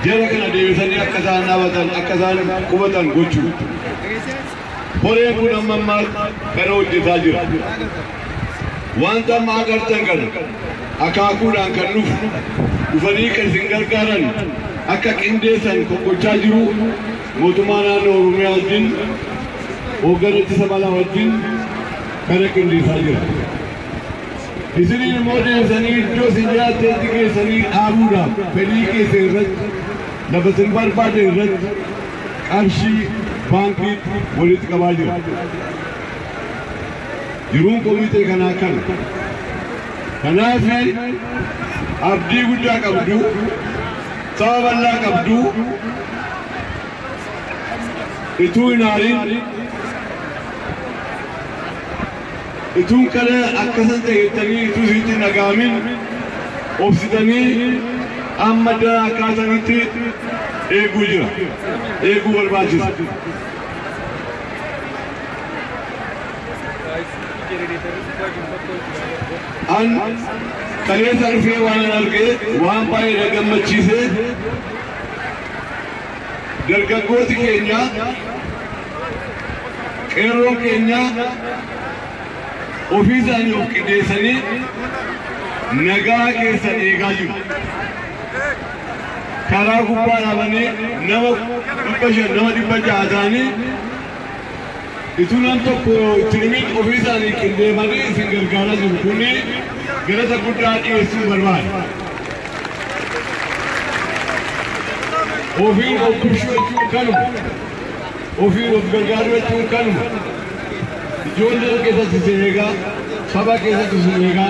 jara kana deebisanii akka isaan dhaabatan akka isaan qubatan gochuudha. Koreen kun amma ammaa kana hojjetaa jira. Wanta amma agartan kana akaakuudhaan kan dhufanii kan isin gargaaran akka qindeessan gochaa jiru mootummaa naannoo Oromiyaa wajjin hoogganaa ittisa balaa wajjin kana qindeessaa jira. Isiniin immoo deebisanii iddoo isin jiraatteetti geessanii dhaabuudhaaf fedhii keessa irratti lafa isin barbaade irratti qarshii baankiitti walitti qabaa jira. Yeroon komitee kanaa kana. Kanaaf abdii guddaa qabdu, saba bal'aa qabdu, ituu hin aarin, ituun kana akkasan ta'ettanii ituu isitti hin dhaga'amin obsitanii amma dara akkaatanitti eeguu jira. Eeguu barbaachisa. An kaleessa dhufee waan argee waan baay'ee gammachiisee dargaggooti keenya qeerroon keenya ofii isaanii of qindeessanii nagaa keessan eegaa jiru. Karaa gubbaa dhaabanii nama 500 nama 600 ta'anii itunan tokko ittiin ofii isaanii qindeessanii isin gargaaraa jiru. Kuni galata guddaa dhiyeessuu barbaada. Ofiin of bulchuu jechuun kanuma. Ofiin of gargaaruu jechuun kanuma. Ijoollee keessatti isin eegaa, saba keessatti isin eegaa,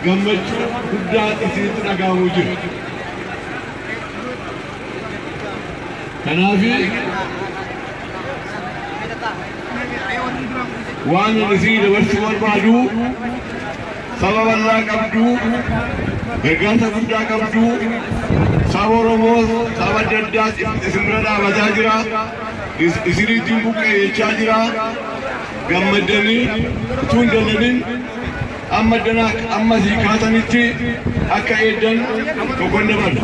gammachuu guddaa isinitti dhaga'amuu jira. Kanaafi waan isin dabarsuu barbaadu saba bal'aa qabdu, gargaarsa guddaa qabdu, saba Oromoo saba adda addaa isin bira dhaabataa jira, isiniitiin buqqee jechaa jira. Gammadanii utuu hin dallanin amma sii kaatanitti akka eeddan tokkoon dabarsa.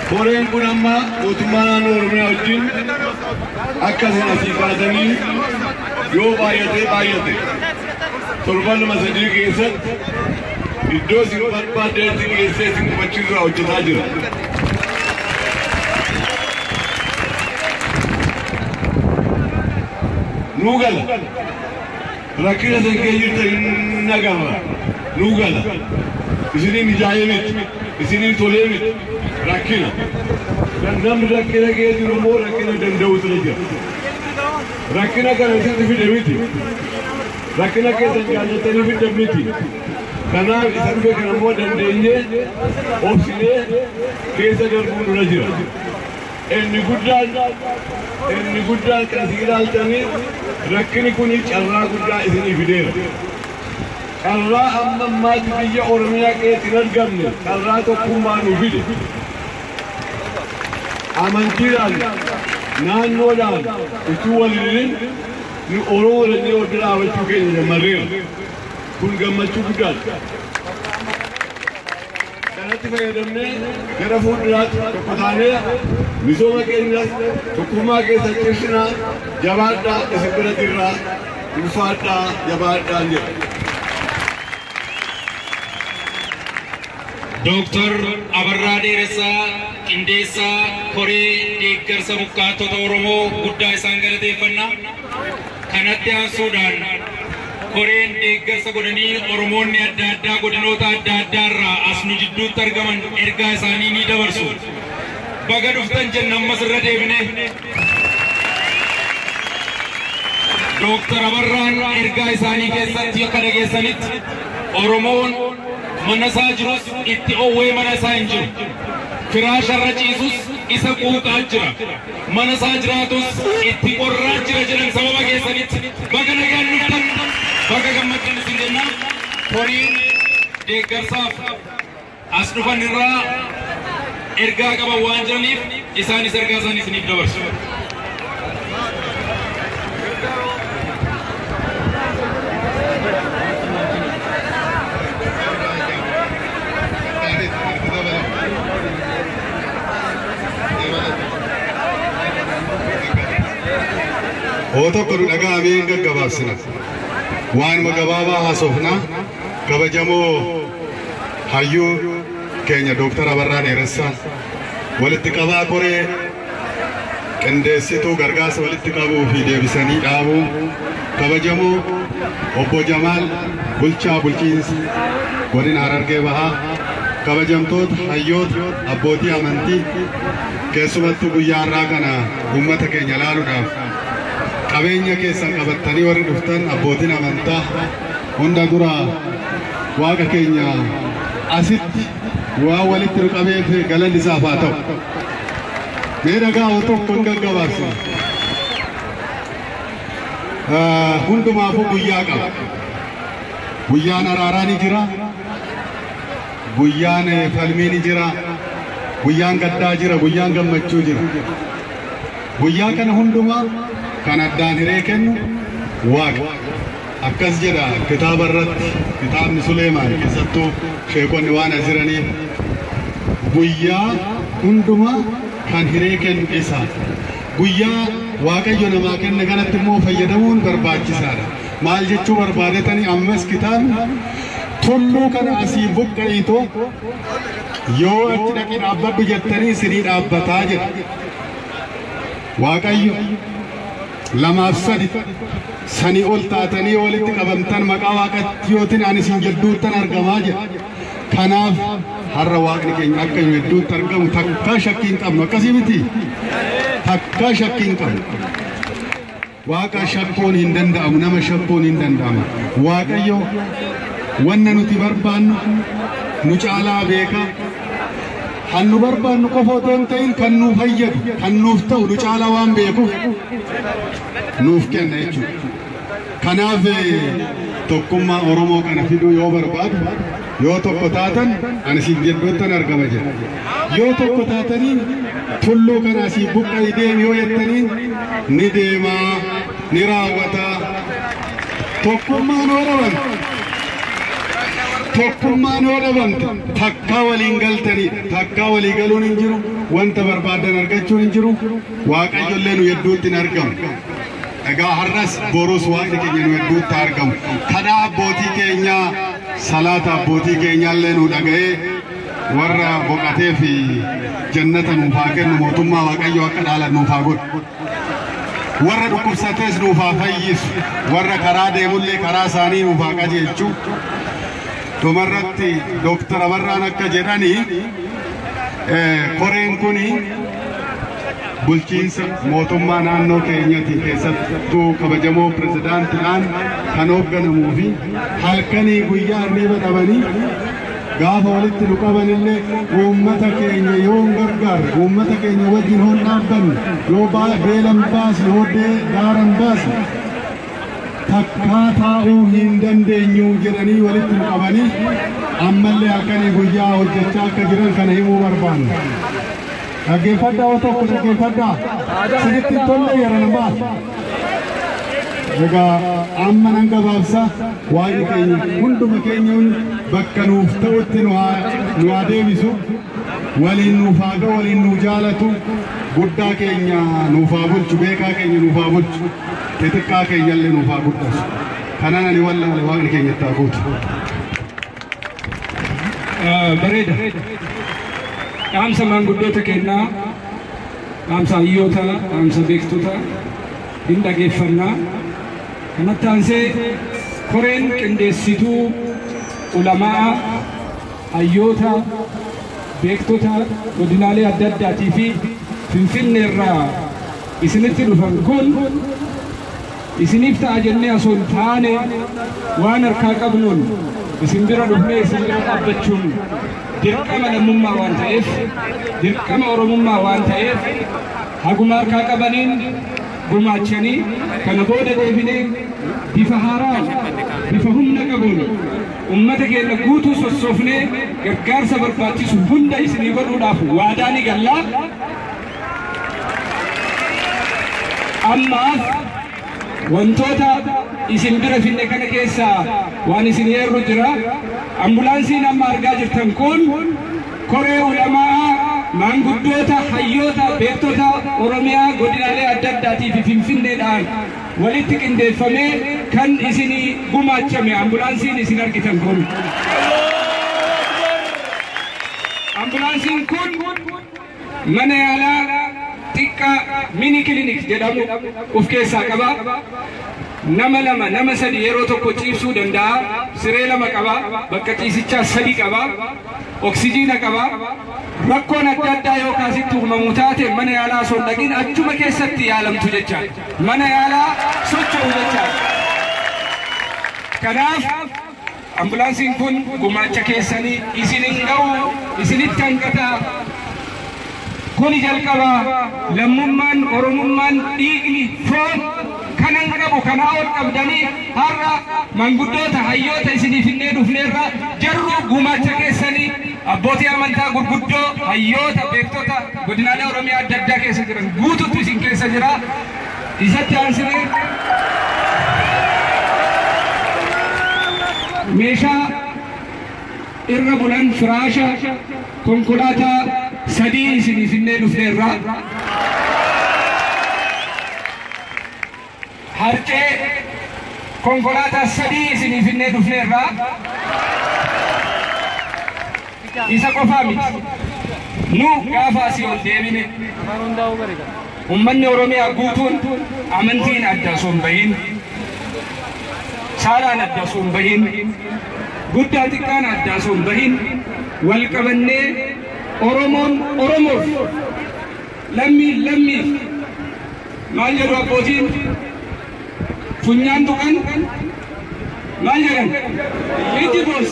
Koreen kun amma mootummaa naannoo Oromiyaa wajjin akka isin asii kaatanii yoo baay'ate torban 3 keessatti iddoo isin barbaadeetti geessee isin qubachiisuudhaaf hojjetaa jira. Nugala rakkina isin keessa jirtan hin nagama. Nugala isiniin ijaa'ee miti isiniin tolee miti rakkina. namni rakkina kee jiru immoo rakkina danda'utu ni jira. Rakkina kana isitti fide miti. Rakkina keessan jaallatanii fidde miti. Kanaaf isa dhufe kana immoo dandeenyee obsinee keessa darbuun dura jira. Inni guddaan kan isin ilaaltanii rakkini kun carraa guddaa isinii fideera. Carraa amma ammaatti biyya Oromiyaa keessatti hin argamne carraa tokkummaa nu fide. Amantiidhaan naannoodhaan utuu waliin nu Oromoo jennee wal bira dhaabachuu keenya jammarreera. Kun gammachuu guddaadha. Kanatti fayyadamnee gara fuulduraatti tokko taanee misooma keenyas tokkummaa keessa cimsinaa jabaadhaa isin bira jirraa ulfaadhaa jabaadhaa jedha. Dooktar Abarraa Dheeressaa qindeessaa koree deeggarsa buqqaatota Oromoo guddaa isaan galateeffannaa. Kanatti aansuudhaan koreen deeggarsa godhanii Oromoonni adda addaa godinoota adda addaarraa as nu jidduutti argaman ergaa isaanii ni dabarsu. Baga dhuftan jenna ammas irra deebine. Dooktar Abarraan ergaa isaanii keessatti akka dhageessanitti Oromoon mana isaa jirus itti owwee mana isaa hin jiru. Firaasharra ciisus isa quuqaa jira. Mana isaa jiraatus itti qorraa jira jedhan sababa keessanitti baga nagaan dhuftan baga gammaddan isin jenna. Koriin deeggarsaaf as dhufan irraa ergaa qaban waan jiraniif isaanis ergaa isaanii isiniif dabarsu. Tokko nu dhaga'amee hin gaggabaabsina. Waanuma gabaabaa haasofna kabajamoo hayyuu keenya Dooktar Abarraa Dheeressaa walitti qabaa koree qindeessituu gargaarsa walitti qabuu fi deebisanii dhaabuu kabajamoo obbo Jamaal bulchaa bulchiinsa godina Harargee Bahaa kabajamtoota hayyoota abbootii amantii keessumattuu guyyaa har'aa kana uummata keenya ilaaluudhaaf qabeenya keessan qabattanii warri dhuftan abbootiin amantaa hunda dura waaqa keenya asitti waa walitti nu qabeef galanni isaaf haa ta'u. Mee dhagaa tokko hin gaggabaabsine. Hundumaafuu guyyaa qaba. Guyyaan araaraa ni jira. Guyyaan falmii ni jira. Guyyaan gaddaa jira. Guyyaan gammachuu jira. Guyyaa kana hundumaa kan addaan hiree kennu waaqa. Akkas jedha kitaaba irratti kitaabni Suleemaan keessattuu sheekonni waan asiraniif guyyaa hundumaa kan hiree kennu isaa. Guyyaa Waaqayyo namaa kenne kanatti immoo fayyadamuun barbaachisaadha. Maal jechuu barbaadetanii ammas kitaabni tulluu kana asii buqqa'iitoo yoo achi dhaqii dhaabbadhu jettanii isinii dhaabbataa jedha. Waaqayyo lamaaf sadi sanii ol taatanii walitti qabamtan maqaa Waaqayyootiin ani isin jidduuttan argamaa jedha. Kanaaf har'a Waaqni keenya akka nu jidduutti argamu takkaa shakkii hin qabnu. Akkasii miti? Takkaa shakkii hin qabnu. Waaqa shakkuun hin danda'amu, nama shakkuun hin danda'amu. Waaqayyo wanna nuti barbaannu nu caalaa beeka. Kan nu barbaannu qofa otoo hin ta'in kan nu fayyadu, kan nuuf ta'u nu caalaa waan beekuuf nuuf kenna jechuudha. Kanaaf tokkummaa Oromoo kana fiduu yoo barbaadu yoo tokko taatan ani isin jidduuttan argama jedha. Yoo tokko taatanii tulluu kana asii buqqa'ii deemi yoo jettanii ni deemaa ni raawwataa. Tokkummaan yoo dhaban tokkummaan yoo dhabamte takkaa waliin galtanii takkaa walii galuun hin jiru. Wanta barbaadan argachuun hin jiru. Waaqayyo illee nu hedduutti hin argamu. Egaa har'as borus Waaqni keenya nu hedduutti argamu. Kadhaa abbootii keenyaa salaata abbootii keenyaallee nu dhaga'ee warra boqatee fi jannata nuuf haa kennu. Mootummaa Waaqayyo akka dhaalan nuuf haa godhu. Warra dhukkubsates nuuf haa fayyisu. Warra karaa deemullee karaa isaanii nuuf haa qajeelchu. Dhumarratti Dooktar Abarraan akka jedhanii koreen kuni bulchiinsa mootummaa naannoo keenyaatiin keessattuu kabajamoo pirezidaantiidhaan kan hoogganamuu fi halkanii guyyaa hirriba dhabanii gaafa walitti nu qabanillee uummata keenya yoo gargaarre uummata keenya wajjin hoon dhaabbanne yoo beelan baasne hoddee daaran baasne takkaa taa'uu hin dandeenyu jedhanii walitti nu qabanii ammallee halkanii guyyaa hojjechaa akka jiran kana himuu barbaanna. Dhaggeeffadhaa oo tokko dhaggeeffadhaa sirriitti tolle yeroo namaa. Egaa amma nan gabaabsa waa'ee keenya hunduma keenya bakka nuuf ta'utti nu haa deebisu waliin nuuf haa ga'u waliin nu jaalatu guddaa keenya nuuf haa bulchu beekaa keenya nuuf haa bulchu xixiqqaa keenya illee nuuf haa guddasu kanaan ani wallaale waaqni keenyatti haa guutu. Bareeda. Dhaamsa maanguddoota kennaa, dhaamsa hayyoota, dhaamsa beektota hin dhageeffannaa. Kanatti aansee koreen qindeessituu ulamaa, hayyoota, beektota godinaalee adda addaatii fi Finfinnee irraa isinitti dhufan kun isiniif ta'a jennee osoo hin taane waan harkaa qabnuun isin bira dhufnee isin bira dhaabbachuun dirqama lammummaa waan ta'eef dirqama oromummaa waan ta'eef haguma harkaa qabaniin gumaachanii kana booda deebinee bifa haaraan bifa humna qabuun ummata keenya guutuu sossoofnee gargaarsa barbaachisu hunda isinii godhuudhaaf waadaa ni gallaa. Ammaaf wantoota isin bira finne kana keessaa waan isin eerru jira. Ambulaansiin amma argaa jirtan kun koree ulamaa maanguddoota hayyoota beektota Oromiyaa godinaalee adda addaatii fi Finfinneedhaan walitti qindeeffamee kan isinii gumaachame ambulaansiin isin argitan kun. Ambulaansiin kun mana yaalaa xiqqaa mini klinik jedhamu of keessaa qaba. Nama lama nama sadi yeroo tokko ciibsuu danda'a. Siree lama qaba. Bakka ciisichaa sadi qaba. Oksijiina qaba. Rakkoon adda addaa yoo kaasitti uumamu taate mana yaalaa osoo hin dhaqin achuma keessatti yaalamtu jechaadha. Mana yaalaa socho'u jechaadha. Kanaaf ambulaansiin kun gumaacha keessanii isinin ga'u isinitti hanqataa. Kuni jalqaba lammummaan oromummaan dhiigni foon kanan qabu kana ol qabdanii har'a maanguddoota hayyoota isiniif finnee dhufneerra jarru gumaacha keessanii abbootii amantaa gurguddoo hayyoota beektota godinaalee Oromiyaa adda addaa keessa jiran guutuutu isin keessa jira. Isatti aansinee meeshaa irra bulan firaasha konkolaataa sadii isinii finnee dhufneerra. Harcee konkolaataa sadii isinii finnee dhufneerra. Isa qofaa miti. Nu gaafa asii ol deebine ummanni Oromiyaa guutuun amantiin adda osoo hin bahin, saalaan adda osoo hin bahin, guddaa xiqqaan adda osoo hin bahin wal qabannee Oromoon Oromoof lammiin lammiif maal jedhu abbootiin funyaan tuqan maal jedhan itti boos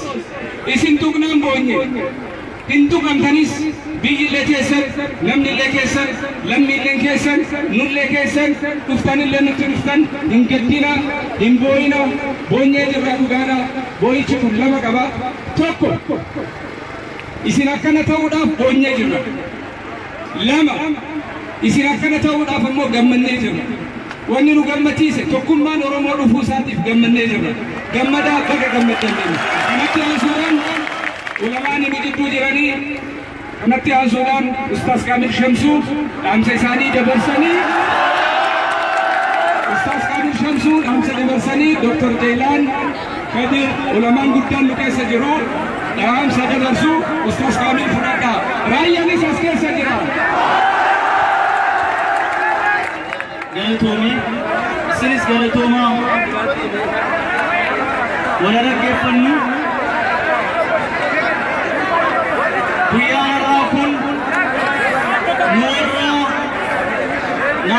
isin tuqnaan boonye hin tuqamtanis biyyillee keessan namnillee keessan lammiilleen keessan nullee keessan dhuftanillee nutti dhuftan hin gaddina hin boo'ina boonyee jirra dhugaadha. Boo'ichi kun lama qaba. Tokko isin akkana ta'uudhaaf boonyee jirra. Lama isin akkana ta'uudhaaf ammoo gammannee jirra. Wanni nu gammachiise tokkummaan Oromoo dhufuu isaatiif gammannee jirra. Gammadaa baga gammaddan deema. Kanatti aansuudhaan ulamaan inni gidduu jiranii kanatti aansuudhaan Ustaaz Kaamil Shamsuu dhaamsa isaanii dabarsanii Ustaaz Kaamil Shamsuu dhaamsa dabarsanii Dr. Jeelaan Kadir ulamaan guddaan nu keessa jiru dhaamsa dabarsu Ustaaz Kaamil fudhadhaa. Raayyaanis as keessa jira. Galatoomii isinis galatoomaa wal dhaggeeffannu guyyaan har'aa kun nu irraa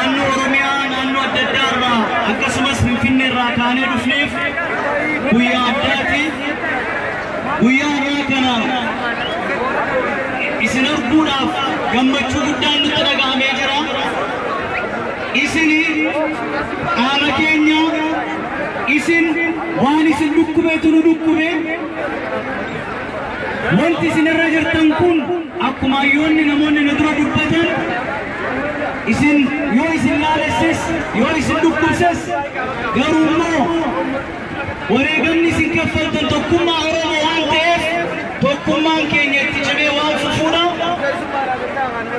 naannoo Oromiyaa naannoo adda addaa irraa akkasumas Finfinnee irraa kaanee dhufneef guyyaa addaati. Guyyaa irraa kana isin arguudhaaf gammachuu guddaan nutti dhaga'amee jira. Isini qaama keenya isin waan isin dhukkubeetu nu dhukkube. Wanti isin irra jirtan kun akkuma hayyoonni namoonni nu dura dubbatan isin yoo isin laalesses yoo isin dhukkubses garuu immoo wareegamni isin kaffaltan tokkummaa Oromoo waan ta'eef tokkummaan keenya itti cimee waan fufuudha.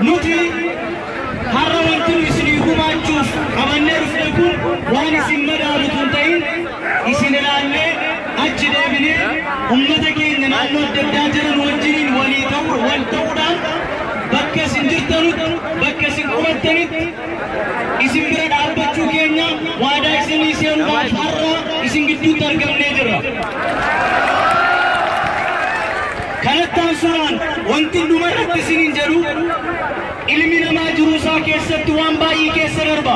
Nuti har'a wanti nu isinii gumaachuuf qabannee dhufne kun waan isin madaalutu hin ta'in isin ilaallee achi deebinee ummata keenya naannoo adda addaa jiran wajjiniin wal ta'uudhaan bakka isin jirtanutti bakka isin qubattanitti isin bira dhaabbachuu keenya waadaa isinii seenuudhaaf har'a isin gidduutti argamnee jirra. Kanattaan suuraan wanti dhumarratti isiniin jedhu ilmi namaa jiruu isaa keessatti waan baay'ee keessa darba.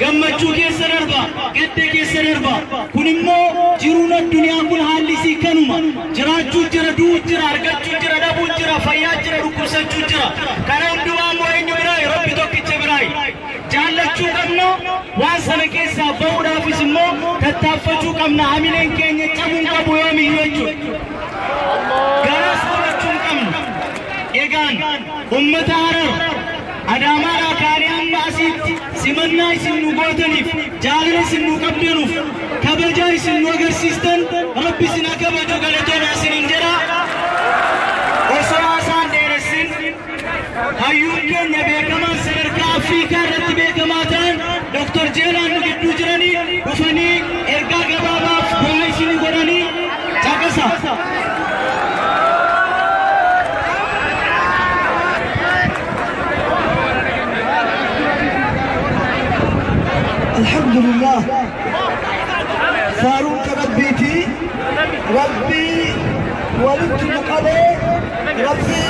Gammachuu keessa darba, gadda keessa darba. Kun immoo jiruun addunyaa kun haalli isii kanuma. Jiraachuu jira, du'uu jira, argachuu jira, dhabuu jira, fayyaa jira, dhukkubsachuu jira. Kana hundumaa immoo eenyu biraayi? Rabbi tokkicha biraayi. Jaallachuu qabna, waan sana keessaa bahuudhaafis immoo tattaaffachuu qabna. Hamileen keenya cabuun qabu yoomiyyuu jechuudha. Garas qabachuun qabna. Egaan ummata Harar Adaamaadhaa kaanee amma asitti simannaa isin nu gootaniif jaalala isin nu qabdanuuf kabajaa isin nu agarsiistan Rabbi isin haa kabaju galatooma isiniin jedha. Osoo haasaan dheeressin hayyuun keenya beekamaan sadarkaa Afriikaa irratti beekamaa ta'an Dr. Jeelaan nu gidduu jiranii dhufanii ergaa gabaabaaf bu'aa isin godhanii caqasa. الحمد لله فاروق ربيتي ربي ولدت مقبل ربي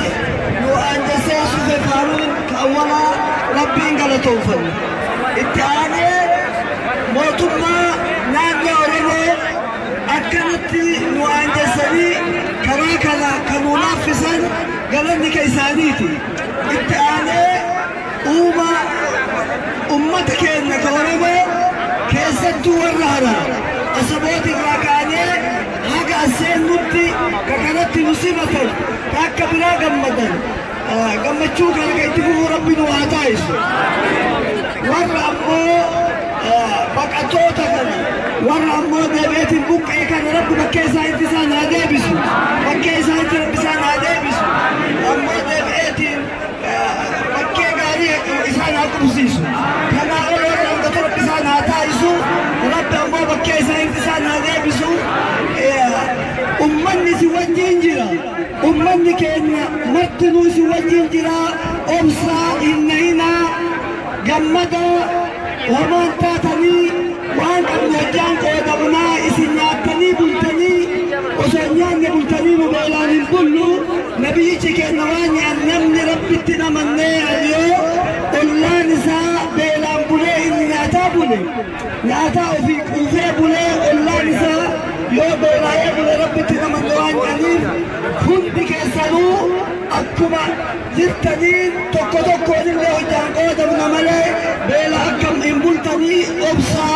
يؤنجسي سوف فاروق أولا ربي انقل توفل التاني موتما ناقل أولي أكنت يؤنجسني كراكلا كمنافسا قالني كيسانيتي التاني أمتك إنك ورمو كيست ورهنا أصبوت الراكاني حق أسين نبتي ككانت مصيبة تاك بلا قمدا قمتشوك لك يتفوه ربي نواتايس ورمو بقعتوتا كنا ورمو دبيت البقعي كان رب بكيسا انتسان هدابسو بكيسا انتسان هدابسو أمو دبيت بكي قاريك إسان هكبسيسو كما أولو رمضة رب إسان هتايسو رب أمو بكيسا انتسان هدابسو أمني سوجين جرا أمني كأننا مرتنو سوجين جرا أبصى إننا جمدا وما تاتني وان كم وجان قدمنا إسنياتني بلتني وسنيان بلتني مبالان الكلو نبي كأننا واني أنمني ربتنا مني اليوم الله نساء بيلان بولي إنياتا بولي ناتا وفي بولي الله نساء يو بيلاي بولي ربتنا من واني أنير كنت كيسانو أكما جرتني توكو توكو اللي وجان قدمنا ملي بيلا أكم إن بلتني أبصى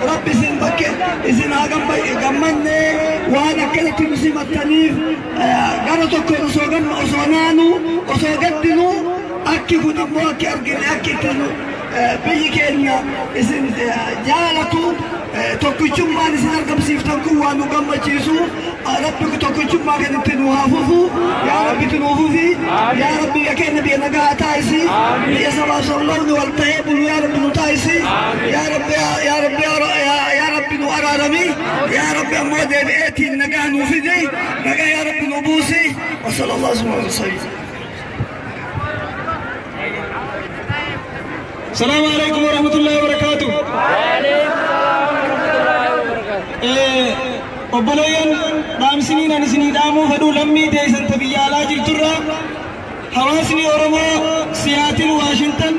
ربي سن بكي إذن آقم بيقمني وانا كلت مسيمة تنيف قالوا توكو أصونانو أصوغدنو أكي قدمو أكي أرقني أكي تنو بيجي كينيا إذن جالتو توكو جمع نسين أرقم سيفتن كوانو قم جيسو ربك توكو جمع كان تنوهافوفو يا ربي تنوهوفي يا ربي يكي نبي نقاها تايسي يا سبا صلون والطيب يا ربي نتايسي يا ربي يا ربي يا ربي نوارا رمي يا ربي أمودي بإيتي نقاها نوفيدي نقاها يا ربي نبوسي وصلى الله سبحانه وتعالى. السلام عليكم ورحمة الله وبركاته. obboleeyyan dhaamsiniin ani isinii dhaamuu fedhu lammii teessan biyya alaa jirturra hawaasni Oromoo Siyaatil Waashintan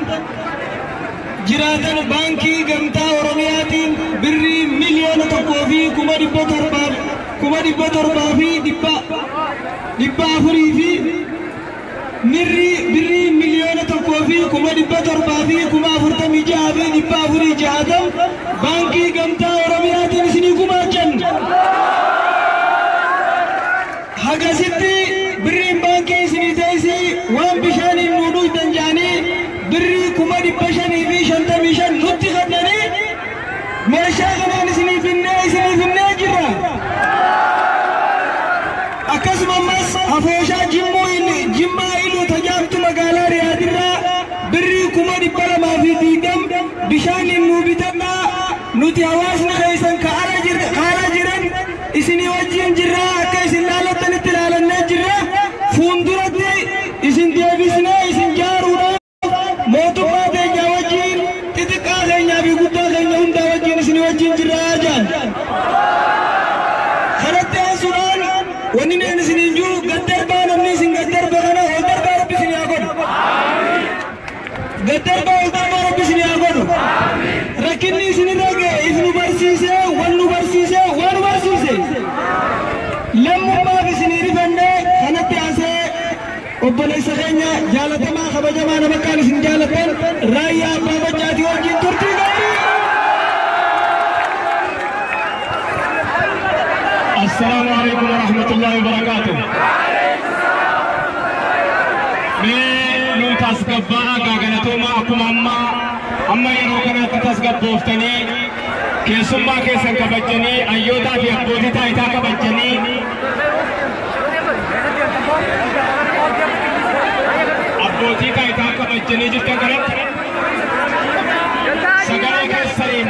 jiraatan baankii gamtaa Oromiyaatiin birrii miliyoona 1,700 fi dhibba afurii fi birrii miliyoona 1,700 fi 46,000 fi dhibba afurii 60 baankii gamtaa Oromiyaatiin isinii gumaachan. Hagasitti birriin baankii isinii teessii waan bishaaniin nuuduu danjaanii birrii 555 nutti kennanii meeshaa kanaan isinii finnee jirra. Akkasumas afooshaa jimmaa iluu tajaajiltu magaalaa Riyaadirraa birrii 220 bishaaniin nuu bitannaa nuti hawaasni keessan kaara jiran isinii wajjin jirra. Akka isin laalattanitti ilaalannee jirra. Fuulduratti isin deebisnee isin jaaruudhaaf mootummaa keenya wajjin xixiqqaa keenyaa fi guddaa keenya hundaa wajjin isin wajjin jirra jaan. Kanatti aansuudhaan wanni neen isiniin jiru gaddarbaa namni isin gaddarba kana ol darbaa rabbi isin haa godhu. Gaddarbaa ol darbaa rabbi isin haa godhu. Rakkinni isinirra ga'e isinu barsiisee waan nu barsiisee lammummaaf isinii rifannee kanatti aansee obboleessa keenya jaalatamaa kabajamaa nama kaan isin jaalatan raayyaa abbaa bajjaatii wajjin turtii gaarii. Assalaamu alaikum wa rahmatullahi wa barakatuh. Mee nu tasgabbaa gaaganatummaa akkuma amma yeroo kanatti tasgabbooftanii keessummaa keessan kabajanii ayyootaa fi abbootii taayitaa kabajanii jirtan kanatti sagalee keessaniin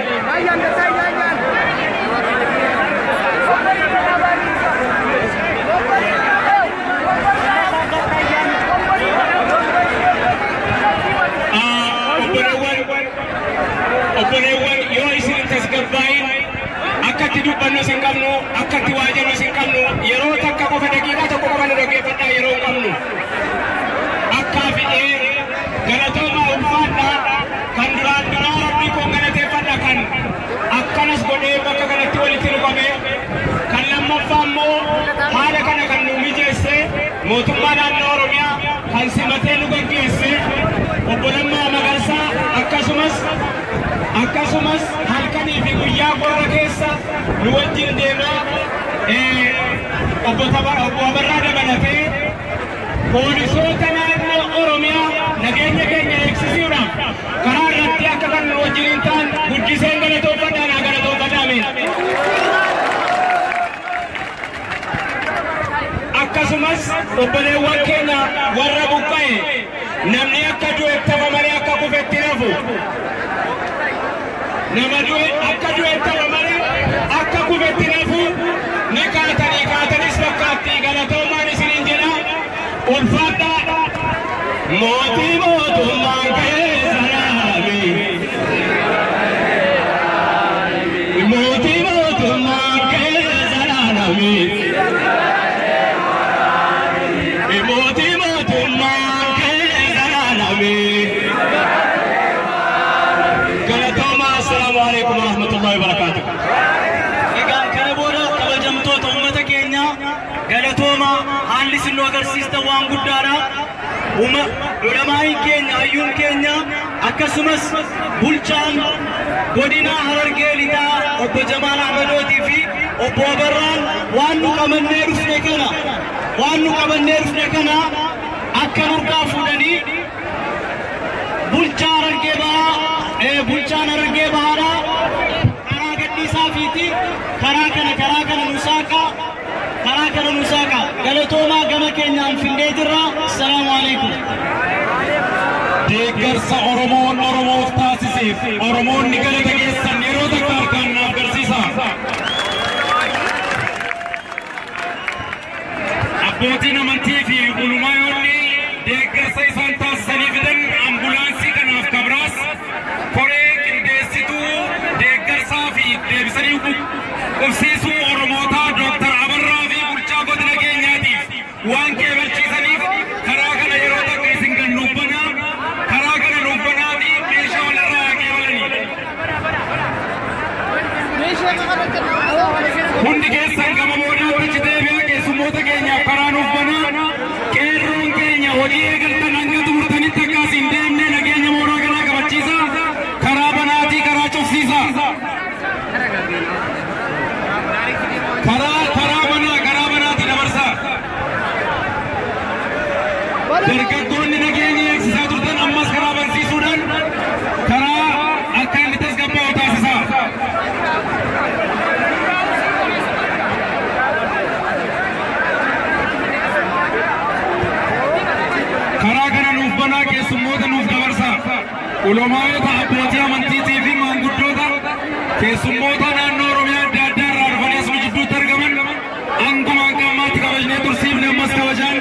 obboleewwan yoo isin tasgabbaa'in akkatti dubbannu isin qabnu akkatti waa jennu isin qabnu yeroo takka qofa daqiiqaa tokko qofa nu dhaggeeffadhaa yeroo hin qabnu akkaa fi'ee galatoomaa ulfaadhaa kan duraan rabbii koo galateeffadha kan akkanas godhee bakka kanatti walitti nu qabee kan lammaffaa immoo haala kana kan nu mijeesse mootummaa naannoo Oromiyaa kan simatee nu gaggeesse obbo Lammaa Magarsaa akkasumas halkanii fi guyyaa qorra keessa nu wajjin deemaa obbo Abarraa dabalatee poolisoota naannoo Oromiyaa nageenya keenya eegsisuudhaaf karaa irratti akka kan nu wajjin ta'an guddiseen galatoofadhaa naa galatoofadhaa ameen. Akkasumas obboleewwan keenya warra buqqa'e namni akka du'etti malee akka kufetti nafu nama du'e akka du'etti malee akka kufetti nafu ni kaatanis fakkaatti galatoomaan isiniin jedha ulfaadhaa mootii mootummaan keessa naami mootii mootummaan keessa naami mootii mootummaan keessa naami galatooma. Assalaamu alaikum wa rahmatullahi wa barakatuh. Egaan kana booda kabajamtoota uummata keenya galatooma haalli isin nu agarsiistan waan guddaadha. Ulamaa'iin keenya hayyuun keenya akkasumas bulchaan godina Harargee Lixaa obbo Jamaal Ahmadootii fi obbo Abarraan waan nu qabannee dhufne kana akka nurraa fuudhanii bulchaan Harargee Bahaadhaa karaa gadhiisaa fiiti karaa kana Musaaqa galatoomaa gama keenyaan findee jirra. Assalaamu alaikum. Deeggarsa Oromoof taasiseef Oromoonni galata keessan yeroo takka harkaan naaf agarsiisa. Abbootiin amantii fi ulamaa'onni deeggarsa isaan taasisanii fidan ambulaansii kanaaf kabraas koree qindeessituu deeggarsaa fi deebisanii qubsiisuu Oromootaa Dr. Abarraa fi bulchaa godina keenyaatiif waan keebalchiisaniif karaa kana yeroo takka isin gannuubbanaa karaa kana nuubbanaa fi meeshaa walirraa keebal ulamoota abbootii amantiitii fi maanguddoota keessummoota naannoo Oromiyaa adda addaa irraa dhufanii asuma jidduutti argaman hanguma ammaatti kabajnee tursiifne ammas kabajaan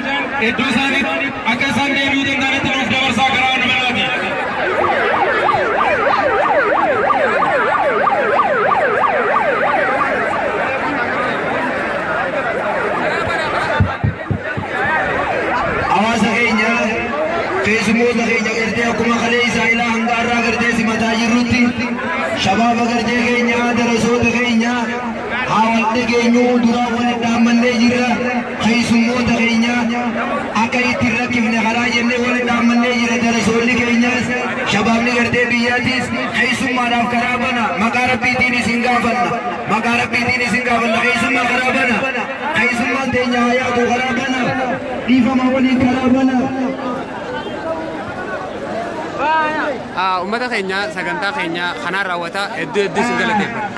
iddoo isaaniitti akka isaan deebi'uu danda'anitti nuuf dabarsaa karaa namanaati. Hawaasa keenya keessummoota keenya gartee akkuma kalee isaa ilaa hangaarraa gartee simataa jirrutti shabaaba gartee keenya darasoota keenya hawaasni keenyuu duraa waliin dhaammannee jirra keessummoota keenya akka itti rakkifne karaa jennee waliin dhaammannee jira darasoonni keenyas shabaabni gartee biyyattis keessummaadhaaf karaa bana maqaa rabbiitiin isin gaafanna maqaa rabbiitiin isin gaafanna keessummaa karaa bana keessummaan teenya hayaatu karaa bana dhiifama waliin karaa bana. Ummata keenya sagantaa keenya kanaan raawwata hedduu hedduu isin galateeffadha.